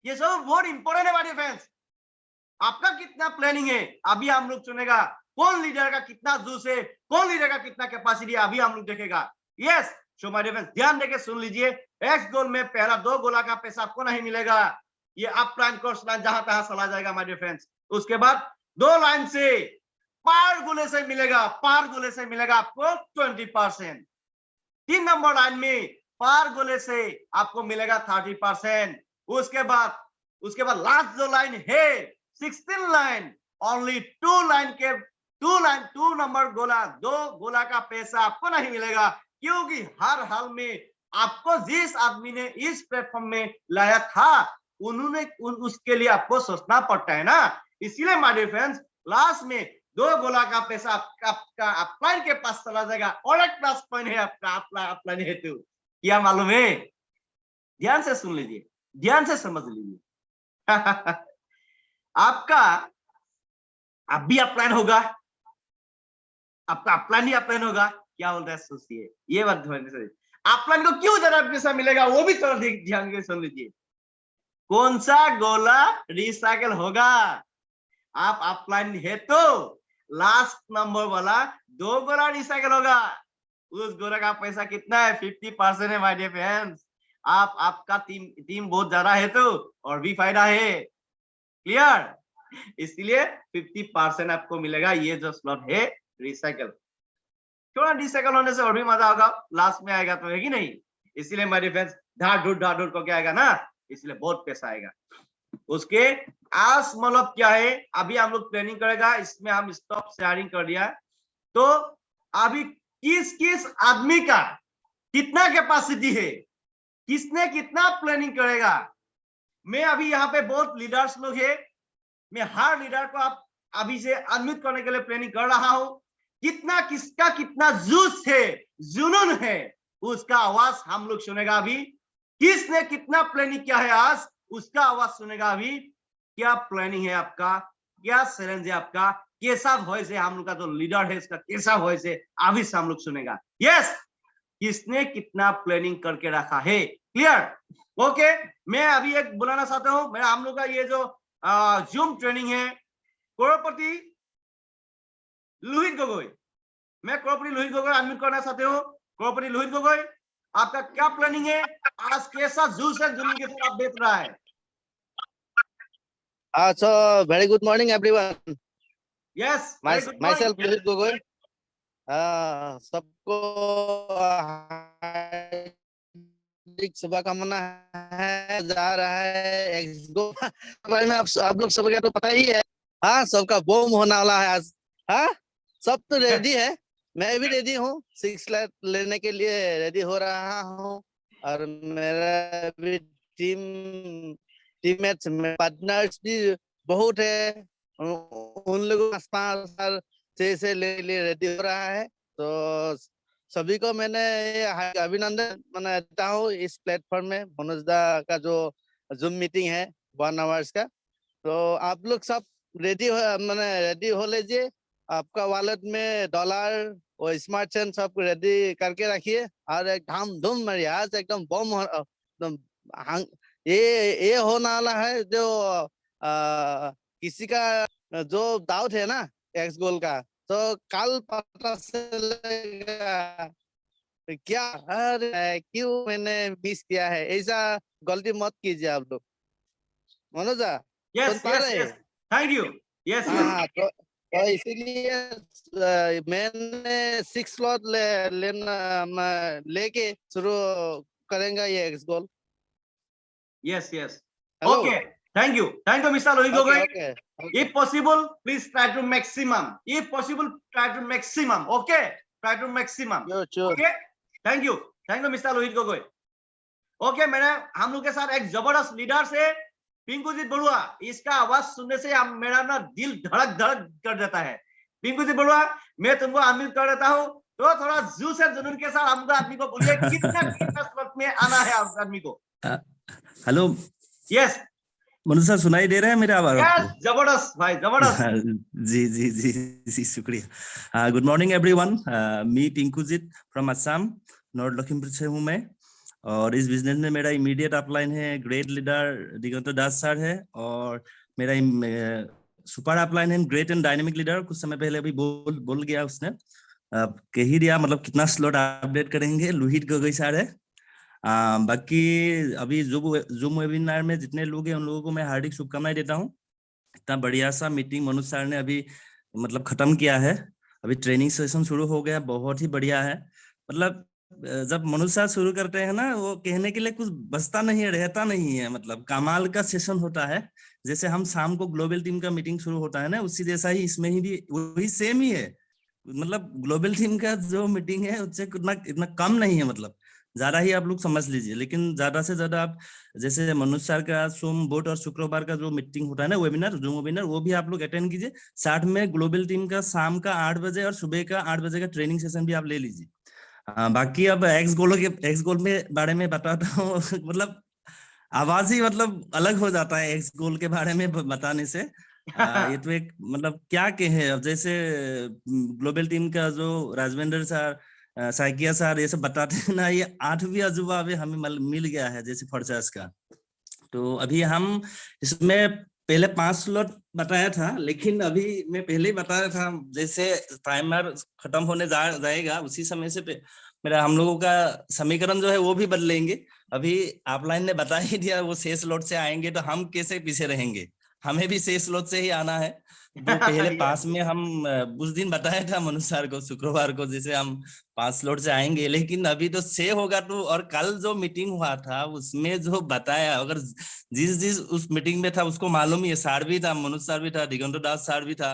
ये सब बहुत इंपॉर्टेंट है हमारे फ्रेंड्स। आपका कितना प्लानिंग है अभी हम लोग सुनेगा, कौन लीडर का कितना जूस है, कौन लीडर का कितना कैपेसिटी है, अभी हम लोग देखेगा। Yes, so my dear friends, ध्यान देके सुन लीजिए। एक्स गोल में पहला 2 गोला का पैसा आपको नहीं मिलेगा, ये अप लाइन क्रॉस लाइन जहां तहां चला जाएगा माय डियर फ्रेंड्स। उसके बाद 2 लाइन से पार गोले से मिलेगा, पार गोले से मिलेगा आपको 20%। 3 नंबर लाइन में पार गोले से आपको मिलेगा 30%। उसके बाद लास्ट जो लाइन है 16 लाइन, ओनली 2 नंबर गोला, 2 गोला का पैसा आपको नहीं मिलेगा, क्योंकि हर हाल में आपको जिस आदमी ने इस प्लेटफॉर्म में लाया था, उन्होंने उसके लिए आपको सोचना पड़ता है ना। इसीलिए माय डियर फ्रेंड्स, लास्ट में 2 गोला का पैसा आपका अपलाइन के पास चला जाएगा, और एक प्लस पॉइंट है आपका अपलाइन हेतु। क्या मालूम है? ध्यान से सुन लीजिए, ध्यान से समझ लीजिए। आपका अब भी अपलाइन होगा, आपका अपलाइन ही अपलाइन होगा। क्या बोल रहा है सोचिए, ये बात ध्यान से। अपलाइन को क्यों ज्यादा पैसा मिलेगा वो भी थोड़ा ध्यान से सुन लीजिए। कौन सा गोला रिसाइकल होगा? आप अपलाइन है तो लास्ट नंबर वाला 2 गोला रिसाइकल होगा, उस गोला का पैसा कितना है? 50% है माय डियर फ्रेंड्स। आपका टीम बहुत ज्यादा है तो और भी फायदा है, क्लियर? इसलिए 50% आपको मिलेगा, ये जो स्लॉट है रिसाइकल। थोड़ा रिसाइकल होने से और भी मजा होगा, लास्ट में आएगा तो, है कि नहीं? इसलिए माय डियर फ्रेंड्स, ढाढ़ ढूढ़ को क्या आएगा ना, इसलिए बहुत पैसा आएगा। उसके आज मतलब क्या है, अभी हम लोग प्लानिंग करेगा, इसमें हम स्टॉप शेयरिंग कर दिया। तो अभी किस आदमी का कितना कैपेसिटी है, किसने कितना प्लानिंग करेगा, मैं अभी यहाँ पे बहुत लीडर्स लोग है, मैं हर लीडर को आप अभी से अनम्यूट करने के लिए प्लानिंग कर रहा हूं। कितना किसका कितना जूस है, जुनून है, उसका आवाज हम लोग सुनेगा अभी। किसने कितना प्लानिंग किया है आज, उसका आवाज सुनेगा अभी। क्या प्लानिंग है आपका, क्या चैलेंज है आपका, कैसा वॉइस है हम लोग का जो लीडर है, इसका कैसा वॉइस है, अभी से हम लोग सुनेगा। यस, किसने कितना प्लानिंग करके रखा है, क्लियर? ओके, मैं अभी एक बुलाना चाहता हूं, मेरा हम लोग का ये जो जूम ट्रेनिंग है, करोड़पति लोहित गोगोई, मैं करोड़पति लोहित गोगोई अनम्यूट करना चाहते हो। करोड़पति लोहित गोगोई, आपका क्या प्लानिंग है? आज कैसा जूस है जुनून के साथ आप बेच रहा है? So very good morning everyone. Yes, very good morning. Myself Lohit Gogoi. सबको हार्दिक शुभकामना है। जा रहा है एक्सगो बारे में आप लोग सबको तो पता ही है। हाँ, सबका बम होने वाला है आज। हाँ, सब तो रेडी है, मैं भी रेडी हूँ। 6 लाख लेने के लिए रेडी हो रहा हूँ। और मेरा भी टीममेट्स में पार्टनर्स भी बहुत है। उन लोगों को 5 साल से ले रेडी हो रहा है। तो सभी को मैंने अभिनंदन मनाता हूँ इस प्लेटफॉर्म में। मनोज दा का जो जूम मीटिंग है 1 आवर्स का, तो आप लोग सब रेडी हो लीजिए। आपका वॉलेट में डॉलर और स्मार्ट चेन सब रेडी करके रखिए और एक धूम मारिए। आज एकदम बम एकदम ये होने वाला है। जो किसी का जो डाउट है ना एक्स गोल का, तो कल पता चलेगा क्या। अरे क्यों मैंने मिस किया है, ऐसा गलती मत कीजिए आप लोग। Manoj Yes, thank you. Yes. हाँ, तो इसीलिए मैंने 6 स्लॉट लेके शुरू करेंगे ये x goal. Yes. Hello. Okay, thank you, Mr. Lohit Gogoi. Okay. If possible, please try to maximum. If possible, try to maximum. Okay, try to maximum. Sure. Okay, thank you, Mr. Lohit Gogoi. Okay, मैंने हम लोग के साथ एक जबरदस्त leader से पिंकूजीत बड़ुआ, इसका आवाज सुनने से मेरा ना दिल धड़क कर देता है। पिंकूजीत बड़ुआ, मैं तुमको अनम्यूट कर देता हूँ, तो थोड़ा जूस और जुनून के साथ हम आदमी को बोलिए कितना वक्त में आना है आप आदमी को। हेलो, यस मनोज सर, सुनाई दे रहा है मेरा आवाज आपको? जबरदस्त भाई, जबरदस्त। जी शुक्रिया। Good morning everyone. Me Pinkujit from Assam, north Lakhimpur से हूँ मैं। और इस बिजनेस में मेरा इमीडिएट अपलाइन है great leader Digant Das sir है, और मेरा सुपर अपलाइन है ग्रेट एंड डायनेमिक लीडर। कुछ समय पहले अभी बोल गया उसने, कह ही दिया, मतलब कितना स्लॉट अपडेट करेंगे, लोहित गोगोई सर है। बाकी अभी जूम वेबिनार में जितने लोग हैं उन लोगों को मैं हार्दिक शुभकामनाएं देता हूँ। इतना बढ़िया सा मीटिंग मनोज सर ने अभी मतलब खत्म किया है। अभी ट्रेनिंग सेशन शुरू हो गया, बहुत ही बढ़िया है। मतलब जब मनोज सर शुरू करते हैं ना, वो कहने के लिए कुछ बचता नहीं है, रहता नहीं है। मतलब कमाल का सेशन होता है। जैसे हम शाम को ग्लोबल टीम का मीटिंग शुरू होता है ना, उसी जैसा ही इसमें ही भी वही सेम ही है। मतलब ग्लोबल टीम का जो मीटिंग है उससे इतना कम नहीं है, मतलब ज्यादा ही आप लोग समझ लीजिए। लेकिन ज्यादा से ज्यादा आप जैसे मनोज सर का सोम, बुध और शुक्रवार का जो मीटिंग होता है ना, वेबिनार, जूम वेबिनार, वो भी आप लोग अटेंड कीजिए। साथ में ग्लोबल टीम का शाम का 8 बजे और सुबह का 8 बजे का ट्रेनिंग सेशन भी आप ले लीजिए। बाकी अब एक्स गोल में बारे में बताता हूँ। मतलब आवाज ही मतलब अलग हो जाता है एक्स गोल के बारे में बताने से। ये तो एक मतलब क्या कहे, अब जैसे ग्लोबल टीम का जो राजवेंद्र सर, साइकिया सर, ये सब बताते हैं ना, ये 8वीं अजूबा अभी हमें मिल गया है जैसे फॉर्चर्स का। तो अभी हम इसमें पहले 5 स्लॉट बताया था, लेकिन अभी मैं पहले ही बताया था, जैसे टाइमर खत्म होने जाएगा उसी समय से मेरा हम लोगों का समीकरण जो है वो भी बदलेंगे। अभी ऑफलाइन ने बता ही दिया वो 6 स्लॉट से आएंगे, तो हम कैसे पीछे रहेंगे, हमें भी 6 स्लॉट से ही आना है। वो पहले पास में हम उस दिन बताया था मनोज सर को शुक्रवार को, जैसे हम 5 स्लॉट से आएंगे, लेकिन अभी तो 6 होगा। तो और कल जो मीटिंग हुआ था उसमें जो बताया, अगर जिस उस मीटिंग में था उसको मालूम ही है, सर भी था, मनोज सर भी था, दिगंत दास सर भी था।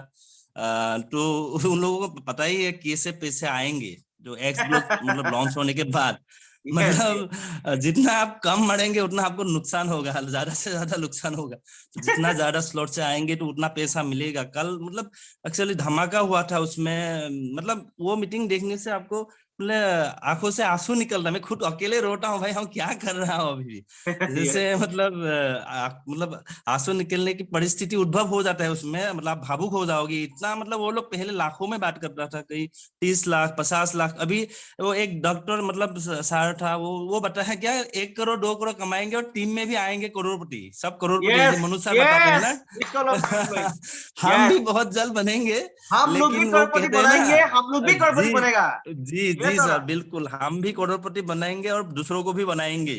तो उन लोगों को पता ही है कैसे पैसे आएंगे जो एक्स ग्लोब मतलब लॉन्च होने के बाद। मतलब जितना आप कम मरेंगे उतना आपको नुकसान होगा, ज्यादा से ज्यादा नुकसान होगा। तो जितना ज्यादा स्लॉट से आएंगे तो उतना पैसा मिलेगा। कल मतलब एक्चुअली धमाका हुआ था उसमें। मतलब वो मीटिंग देखने से आपको अपने आंखों से आंसू निकल रहा है, मैं खुद अकेले रोता हूँ भाई, हम क्या कर रहा हूँ अभी भी। जैसे मतलब आंसू निकलने की परिस्थिति उद्भव हो जाता है उसमें, मतलब आप भावुक हो जाओगे इतना। मतलब वो लोग पहले लाखों में बात कर रहा था, कहीं 30 लाख 50 लाख। अभी वो एक डॉक्टर मतलब सर था, वो बता है क्या 1 करोड़ 2 करोड़ कमाएंगे और टीम में भी आएंगे करोड़पति, सब करोड़पति, जैसे यस मनुष्य सर बताते हैं यस, ना। this call of mind blowing. हम Yes, भी बहुत जल्द बनेंगे, हम लोग भी लेकिन वो करोड़पति कहते हैं बनाएंगे, ना। हम लोग भी करोड़पति जी बनेगा। जी यस जी सर। सर, बिल्कुल हम भी करोड़पति बनाएंगे और दूसरों को भी बनाएंगे।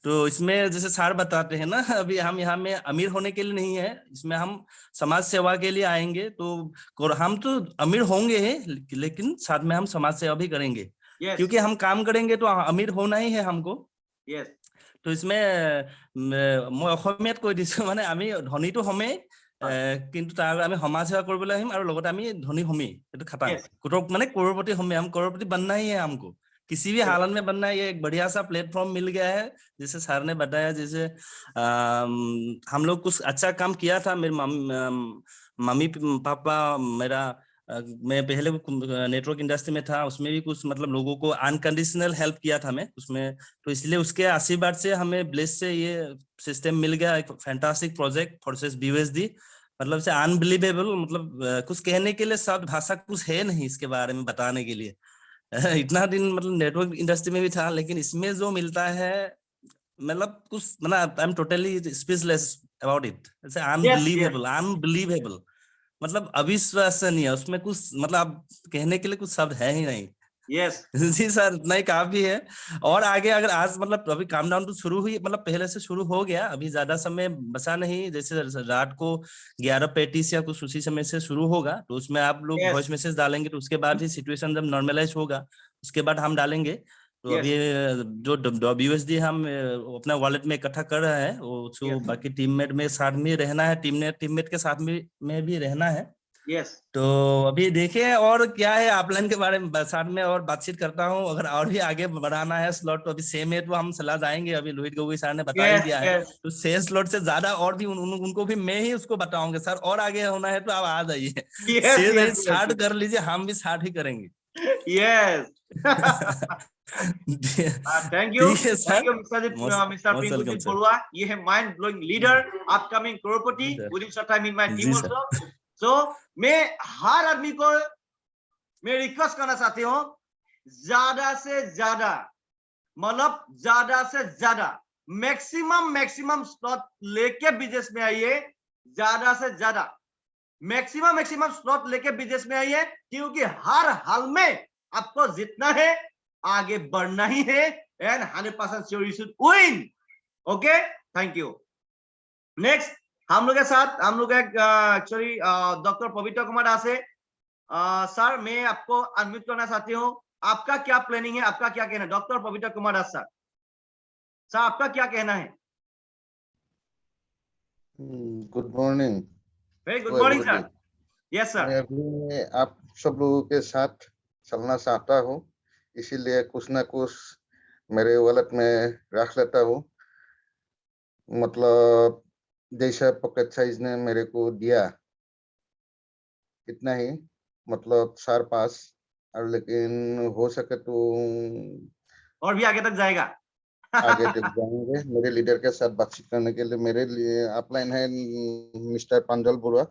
तो इसमें जैसे सर बताते हैं ना, अभी हम यहाँ में अमीर होने के लिए नहीं है, इसमें हम समाज सेवा के लिए आएंगे। तो हम तो अमीर होंगे ही, लेकिन साथ में हम समाज सेवा भी करेंगे, यस क्योंकि हम काम करेंगे तो अमीर होना ही है हमको। यस তো इसमें মই অসমীয়াত কৈ দিছো, মানে আমি ধনীটো হমেই, কিন্তু তাৰ আমি সমাজ সেৱা কৰিবলৈ আহিম আৰু লগতে আমি ধনী হমেই, এইটো খাটাং। यस মানে करोड़पति हमें, हम करोड़पति बनना ही है हमको, किसी भी हालत में बनना है। ये एक बढ़िया सा प्लेटफॉर्म मिल गया है, जैसे सर ने बताया। जैसे हम लोग कुछ अच्छा काम किया था, मेरे मम्मी पापा मेरा मैं पहले नेटवर्क इंडस्ट्री में था, उसमें भी कुछ मतलब लोगों को अनकंडीशनल हेल्प किया था मैं उसमें। तो इसलिए उसके आशीर्वाद से हमें ब्लेस से ये सिस्टम मिल गया, एक फैंटास्टिक प्रोजेक्ट फोर्सेस बीयूएसडी। मतलब से अनबिलीवेबल, मतलब कुछ कहने के लिए शब्द भाषा कुछ है नहीं इसके बारे में बताने के लिए। इतना दिन मतलब नेटवर्क इंडस्ट्री में भी था, लेकिन इसमें जो मिलता है, मतलब कुछ मतलब I am totally speechless about it. Yes yes unbelievable unbelievable, मतलब अविश्वसनीय। उसमें कुछ मतलब आप कहने के लिए कुछ शब्द है ही नहीं। यस जी सर, इतना ही काफी है। और आगे अगर आज मतलब अभी काम डाउन तो शुरू हुई, मतलब पहले से शुरू हो गया, अभी ज्यादा समय बचा नहीं। जैसे रात को 11:35 या कुछ उसी समय से शुरू होगा, तो उसमें आप लोग यस वॉइस मैसेज डालेंगे, तो उसके बाद ही सिचुएशन जब नॉर्मलाइज होगा उसके बाद हम डालेंगे। तो अभी यस जो WSD हम अपना वॉलेट में इकट्ठा कर रहे हैं, वो जो यस बाकी टीममेट में साथ में रहना है, टीममेट के साथ में भी रहना है। यस तो अभी देखिए और क्या है अपलाइन के बारे में साथ में और बातचीत करता हूँ। अगर और भी आगे बढ़ाना है स्लॉट, तो अभी सेम है तो हम सलाह जाएंगे। अभी लोहित गोगोई सर ने बता ही यस दिया है, यस तो सेम स्लॉट से ज्यादा और भी उनको भी मैं ही उसको बताऊंगा, सर और आगे होना है तो आप आ जाइए। यस से नहीं यस 60 कर लीजिए, हम भी 60 ही करेंगे। यस। ठीक है thank sir, you mister most welcome Pinkujit sir. Barua. ये है माइंड ब्लोइंग लीडर, अपकमिंग करोड़पति with in short time in my team जी आल्सो। सर। सो मैं हर आदमी को मैं रिक्वेस्ट करना चाहती हूँ, ज्यादा से ज्यादा, मतलब ज्यादा से ज्यादा मैक्सिमम स्लॉट लेके बिजनेस में आइए। ज्यादा से ज्यादा मैक्सिमम स्लॉट लेके बिजनेस में आइए, क्योंकि हर हाल में आपको जीतना है, आगे बढ़ना ही है, and 100% sure you should win. Okay, thank you. Next हम लोग के साथ एक्चुअली डॉक्टर पवित्र कुमार दास है। सर मैं आपको अनम्यूट करना चाहती हूँ, आपका क्या प्लानिंग है, आपका क्या कहना है? डॉक्टर पवित्र कुमार दास सर, आपका क्या कहना है? Good morning. Very good morning sir. Yes sir. मैं अभी आप सब लोगों के साथ चलना चाहता हूँ, इसीलिए कुछ ना कुछ मेरे वॉलेट में रख लेता हूँ। मतलब जैसा पॉकेट साइज ने मेरे को दिया इतना ही, मतलब 4-5, और लेकिन हो सके तो और भी आगे तक जाएगा। आगे तक जाएंगे। मेरे लीडर के साथ बातचीत करने के लिए मेरे लिए अपलाइन है मिस्टर पांजल बरुआ,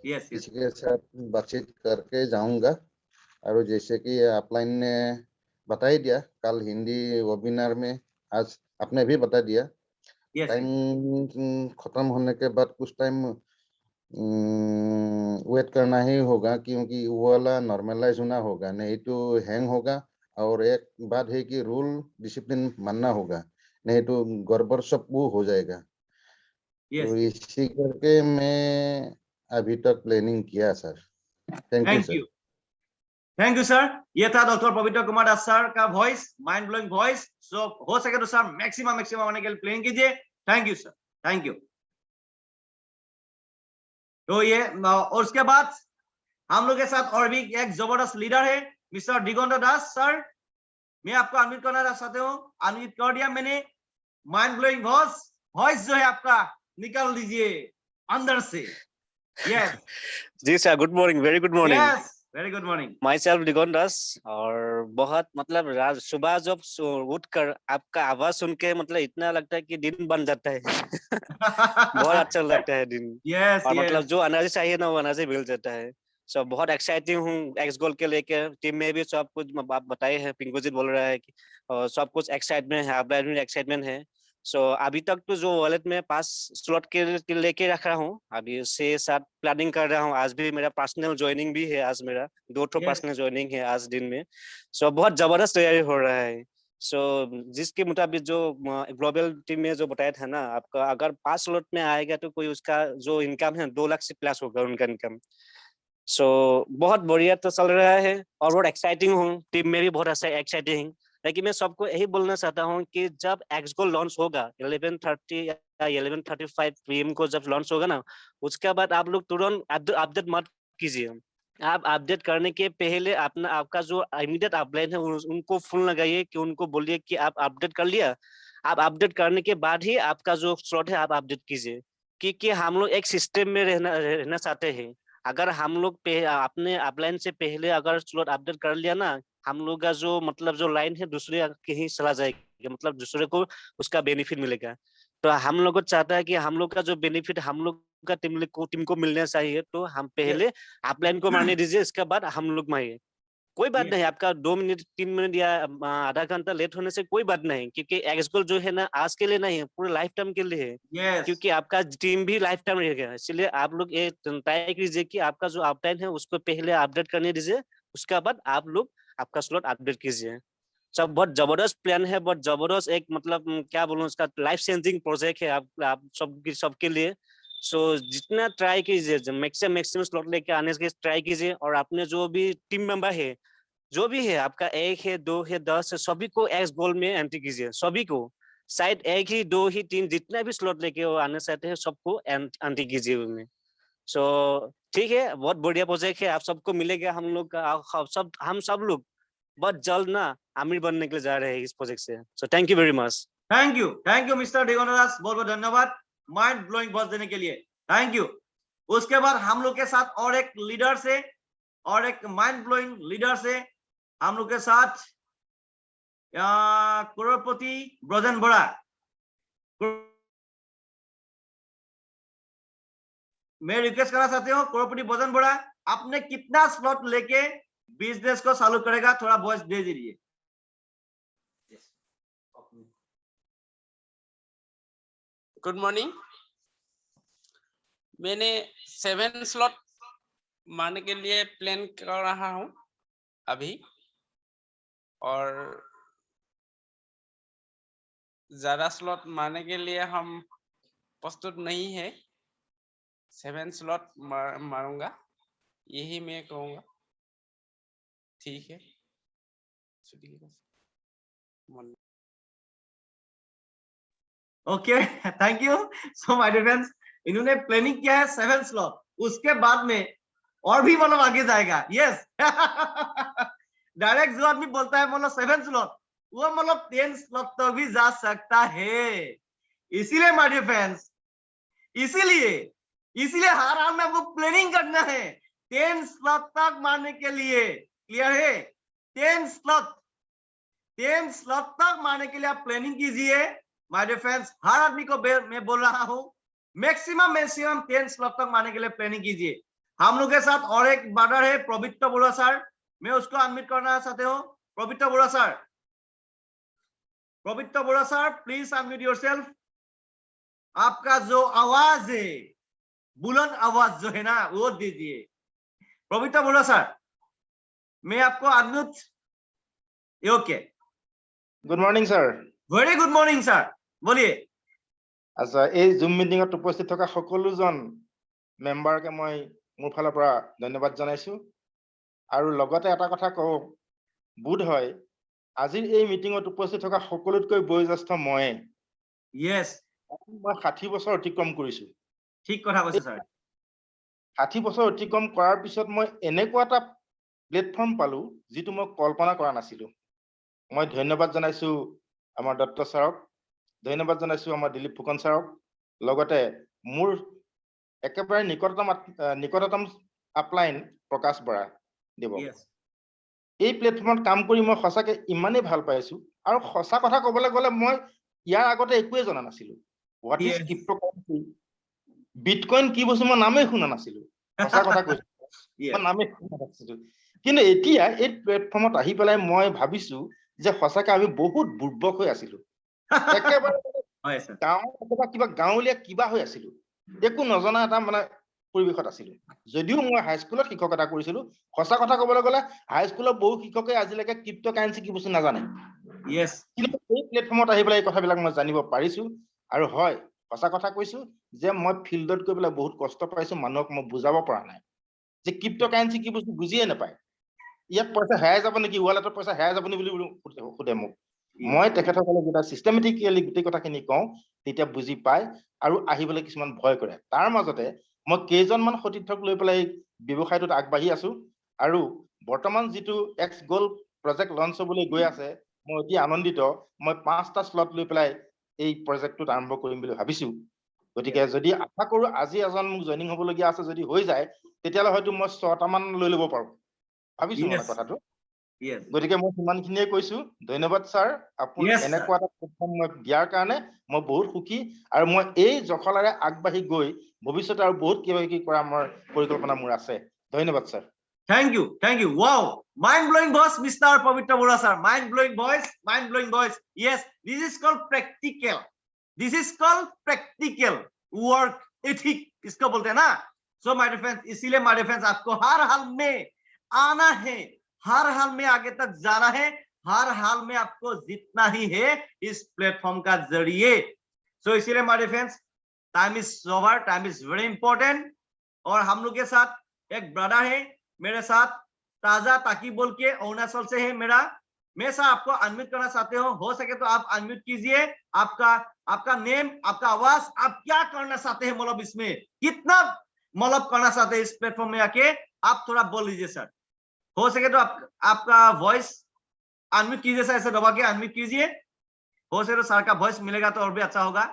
यस यस इसके साथ बातचीत करके जाऊंगा। और जैसे कि अपलाइन ने बता ही दिया कल हिंदी वेबिनार में, आज आपने भी बता दिया, यस टाइम खत्म होने के बाद कुछ टाइम वेट करना ही होगा, क्योंकि वो वाला नॉर्मलाइज होना होगा, नहीं तो हैंग होगा। और एक बात है कि रूल डिसिप्लिन मानना होगा, नहीं तो गड़बड़ सब वो हो जाएगा। तो इसी करके मैं अभी तक प्लानिंग किया sir. Thank you sir. Thank you sir. ये था डॉक्टर पवित्र कुमार दास सर का वॉइस, माइंड ब्लोइंग वॉइस। सो हो सके तो सर मैक्सिमम आने के लिए प्लानिंग कीजिए। Thank you sir, thank you. तो ये और उसके बाद हम लोग के साथ और भी एक जबरदस्त लीडर है मिस्टर दिगंत दास सर। मैं आपको अनम्यूट करना चाहते हूँ, अनम्यूट कर दिया मैंने। माइंड ब्लोइंग वॉइस जो है आपका निकाल दीजिए अंदर से। यस जी sir, good morning, very good morning. Yes, very good morning. My self Digant Das. और बहुत मतलब सुबह जब उठ कर आपका आवाज सुन के मतलब इतना लगता है कि दिन बन जाता है। बहुत अच्छा लगता है दिन। यस और मतलब यस जो एनर्जी चाहिए ना वो एनर्जी मिल जाता है। सो बहुत एक्साइटिंग हूँ एक्स गोल के लेके। टीम में भी सब कुछ आप बताए हैं, पिंकू जी बोल रहा है कि सब कुछ एक्साइटमेंट है, अपलाइन में एक्साइटमेंट है। सो अभी तक तो जो वॉलेट में 5 स्लॉट के लेके रख रहा हूँ, अभी 6-7 प्लानिंग कर रहा हूँ। आज भी मेरा पर्सनल ज्वाइनिंग भी है, आज मेरा 2 Yes. पर्सनल ज्वाइनिंग है आज दिन में। सो बहुत जबरदस्त तैयारी हो रहा है। सो जिसके मुताबिक जो ग्लोबल टीम में जो बताया था ना आपका, अगर 5 स्लॉट में आएगा तो कोई उसका जो इनकम है 2 लाख से प्लस होगा उनका इनकम। सो बहुत बढ़िया तो चल रहा है और बहुत एक्साइटिंग हूँ। टीम में भी बहुत ऐसा एक्साइटिंग। लेकिन मैं सबको यही बोलना चाहता हूँ कि जब एक्स गोल लॉन्च होगा 11:30 या 11:35 PM को जब लॉन्च होगा ना, उसके बाद आप लोग तुरंत अपडेट मत कीजिए। आप अपडेट करने के पहले अपना आपका जो इमीडिएट अपलाइन है उनको फोन लगाइए कि उनको बोलिए कि आप अपडेट कर लिया। आप अपडेट करने के बाद ही आपका जो स्लॉट है आप अपडेट कीजिए, क्योंकि हम लोग एक सिस्टम में रहना चाहते हैं। अगर हम लोग अपने अपलाइन से पहले अगर स्लॉट अपडेट कर लिया ना, हम लोग का जो मतलब जो लाइन है दूसरे के ही चला जाएगा, मतलब दूसरे को उसका बेनिफिट मिलेगा। तो हम लोग को चाहता है कि हम लोग का जो बेनिफिट हम लोग का टीम को मिलना चाहिए। तो हम पहले अपलाइन को मारने दीजिए, इसके बाद हम लोग मारिए। कोई बात Yes. नहीं, आपका 2 मिनट 3 मिनट या आधा घंटा लेट होने से कोई बात नहीं, क्योंकि एक्स गोल जो है ना आज के लिए नहीं है, पूरे लाइफ टाइम के लिए है। यस क्योंकि आपका टीम भी लाइफ टाइम रहेगा, इसलिए आप लोग ये तय कीजिए कि आपका जो अपलाइन है उसको पहले अपडेट करने दीजिए, उसके बाद आप लोग आपका स्लॉट अपडेट कीजिए। सब बहुत जबरदस्त प्लान है, बहुत जबरदस्त एक मतलब क्या बोलूं, उसका लाइफ चेंजिंग प्रोजेक्ट है आप सबके लिए। सो जितना ट्राई कीजिए, मैक्सिमम स्लॉट लेके आने के ट्राई कीजिए। और अपने जो भी टीम मेंबर है, जो भी है आपका 1 है 2 है 10 है, सभी को एक्स गोल में एंट्री कीजिए, सभी को। शायद 1 ही 2 ही 3 जितना भी स्लॉट लेके वो आने चाहते हैं सबको एंट्री कीजिए उनमें। सो ठीक है, बहुत बढ़िया प्रोजेक्ट है, आप सबको मिलेगा। हम लोग हम सब लोग बहुत जल्द ना अमीर बनने के लिए जा रहे हैं इस प्रोजेक्ट से। So thank you very much. Thank you mister डिगोनरास, बहुत बहुत धन्यवाद माइंड ब्लोइंग बॉस देने के लिए। Thank you. उसके बाद हम लोग के साथ और एक लीडर से, और एक माइंड ब्लोइंग लीडर से हम लोग के साथ करोड़पति ब्रजन बड़ा। मैं रिक्वेस्ट करना चाहती हूँ करोड़पति ब्रजन बड़ा, आपने कितना स्लॉट लेके बिजनेस को चालू करेगा, थोड़ा वॉइस दे दीजिए। Good morning. मैंने 7 स्लॉट मारने के लिए प्लान कर रहा हूं अभी, और ज्यादा स्लॉट मारने के लिए हम प्रस्तुत नहीं है। 7 स्लॉट मारूंगा, यही मैं कहूंगा। ठीक है। Okay thank you so my dear friends. इन्होंने प्लानिंग किया है 7 स्लॉट, उसके बाद में और भी मतलब आगे जाएगा। यस डायरेक्ट जो आदमी बोलता है मतलब 7 स्लॉट, वो मतलब 10 स्लॉट तक भी जा सकता है। इसीलिए माय डियर फ्रेंड्स, इसीलिए हर हाल में आपको प्लानिंग करना है 10 स्लॉट तक मारने के लिए। क्लियर है? 10 स्लॉट तक मारने के लिए आप प्लानिंग कीजिए माय डियर फ्रेंड्स। हर आदमी को मैं बोल रहा हूं मैक्सिमम 10 स्लॉट तक मारने के लिए प्लानिंग कीजिए। हम लोग के साथ और एक ब्रदर है पवित्र बोरा सर, मैं उसको अनम्यूट करना चाहते हो। पवित्र बोरा सर प्लीज अनम्यूट योरसेल्फ। आपका जो आवाज है, बुलंद आवाज जो है ना, वो दीजिए। पवित्र बोरा सर, मैं आपको unmute. Okay, good morning sir. Very good morning sir, बोलिए। अच्छा, এই জুম মিটিঙত উপস্থিত থকা সকলোজন মেম্বাৰকে মই মোৰ ফালৰ পৰা ধন্যবাদ জনাইছো। আৰু লগতে এটা কথা কওঁ, বোধ হয় আজিৰ এই মিটিঙত উপস্থিত থকা সকলোতকৈ বয়োজ্যেষ্ঠ মই। यस, মই 60 বছৰ অতিক্ৰম কৰিছো। ঠিক কথা কৈছে স্যার। 60 বছৰ অতিক্ৰম কৰাৰ পিছত মই এনেকুৱা এটা প্লেটফৰ্ম পালো যিটো মই কল্পনা কৰা নাছিলো। মই ধন্যবাদ জনাইছো আমাৰ দত্ত ছাৰক, ধন্যবাদ জনাইছো আমাৰ দিলীপ ফুকন ছাৰক, লগতে মোৰ একেবাৰে নিকটতম আপলাইন প্ৰকাশ বৰা। দেৱক Yes. এই প্লেটফৰ্মত কাম কৰি মই সঁচাকে ইমানেই ভাল পাইছো আৰু সঁচা কথা ক'বলৈ গ'লে মই ইয়াৰ আগতে একোৱে জনা নাছিলো what is Yes. Cryptocurrency bitcoin কি বস্তু মই নামেই শুনা নাছিলো সঁচা কথা কৈছো Yes. মই নামেই শুনা নাছিলো কিন্তু এতিয়া এই প্লেটফৰ্মত আহি পেলাই মই ভাবিছো যে সঁচাকে আমি বহুত বুৰ্বক হৈ আছিলো একেবাৰে হয় sir. কিবা গাঁৱলীয়া কিবা হৈ আছিলো একো নজনা এটা মানে পৰিৱেশত আছিলো যদিও মই হাইস্কুলত শিক্ষকতা কৰিছিলো সঁচা কথা ক'বলৈ গ'লে হাইস্কুলৰ বহু শিক্ষকে আজিলৈকে ক্ৰিপ্ট'কাৰেন্সি কি বস্তু নাজানে Yes. কিন্তু এই প্লেটফৰ্মত আহি পেলাই এই কথাবিলাক মই জানিব পাৰিছো আৰু হয় সঁচা কথা কৈছো যে মই ফিল্ডত গৈ পেলাই বহুত কষ্ট পাইছো মানুহক মই বুজাব পৰা নাই যে ক্ৰিপ্ট'কাৰেন্সি কি বস্তু বুজিয়ে নাপায় ইয়াত পইচা হেৰাই যাব নেকি ৱালেটত পইচা হেৰাই যাব নেকি বুলি সোধে মোক মই তেখেতসকলক যেতিয়া চিষ্টেমেটিকেলি গোটেই কথাখিনি কওঁ তেতিয়া বুজি পায় আৰু আহিবলৈ কিছুমান ভয় কৰে তাৰ মাজতে মই কেইজনমান সতীৰ্থক লৈ পেলাই ব্যৱসায়টোত আগবাঢ়ি আছো আৰু বৰ্তমান যিটো এক্স গ'ল প্ৰজেক্ট লঞ্চ হ'বলৈ গৈ আছে মই অতি আনন্দিত মই 5টা স্লট লৈ পেলাই এই প্ৰজেক্টটোত আৰম্ভ কৰিম বুলি ভাবিছো গতিকে যদি আশা কৰো আজি এজন মোক জইনিং হ'বলগীয়া আছে যদি হৈ যায় তেতিয়াহ'লে হয়তো মই 6টা মান লৈ ল'ব পাৰো ভাবিছো মানে Yes. কথাটো Yes. গতিকে মই সিমানখিনিয়ে কৈছো ধন্যবাদ ছাৰ আপুনি Yes, sir. এনেকুৱা এটা প্লেটফৰ্ম মই দিয়াৰ কাৰণে মই বহুত সুখী আৰু মই এই জখলাৰে আগবাঢ়ি গৈ ভৱিষ্যতে আৰু বহুত কিবা কিবি কৰা মোৰ পৰিকল্পনা মোৰ আছে ধন্যবাদ sir Thank you. Thank you. Wow. Mind blowing boss, Mr. Pavitra Bora sir. Mind blowing boys. Mind blowing boys. Yes, this is called practical. This is called practical work ethic. इसको बोलते हैं ना. So my dear friends, इसीलिए my dear friends आपको हर हाल में आना है, हर हाल में आगे तक जाना है, हर हाल में आपको जीतना ही है इस प्लेटफॉर्म का जरिए. So इसीलिए my dear friends, time is over. Time is very important. और हम लोग के साथ एक ब्रदर है मेरे साथ ताजा ताकि बोल के अरुणाचल से है मेरा मैं सर आपको अनम्यूट करना चाहते हो सके तो आप अनम्यूट कीजिए आपका नेम आपका आवाज आप क्या करना चाहते हैं मतलब इसमें कितना मतलब करना चाहते हैं इस प्लेटफॉर्म में आके आप थोड़ा बोल लीजिए सर हो सके तो आपका वॉइस अनम्यूट कीजिए सर ऐसे दबा के अनम्यूट कीजिए हो सके तो सर का वॉइस मिलेगा तो और भी अच्छा होगा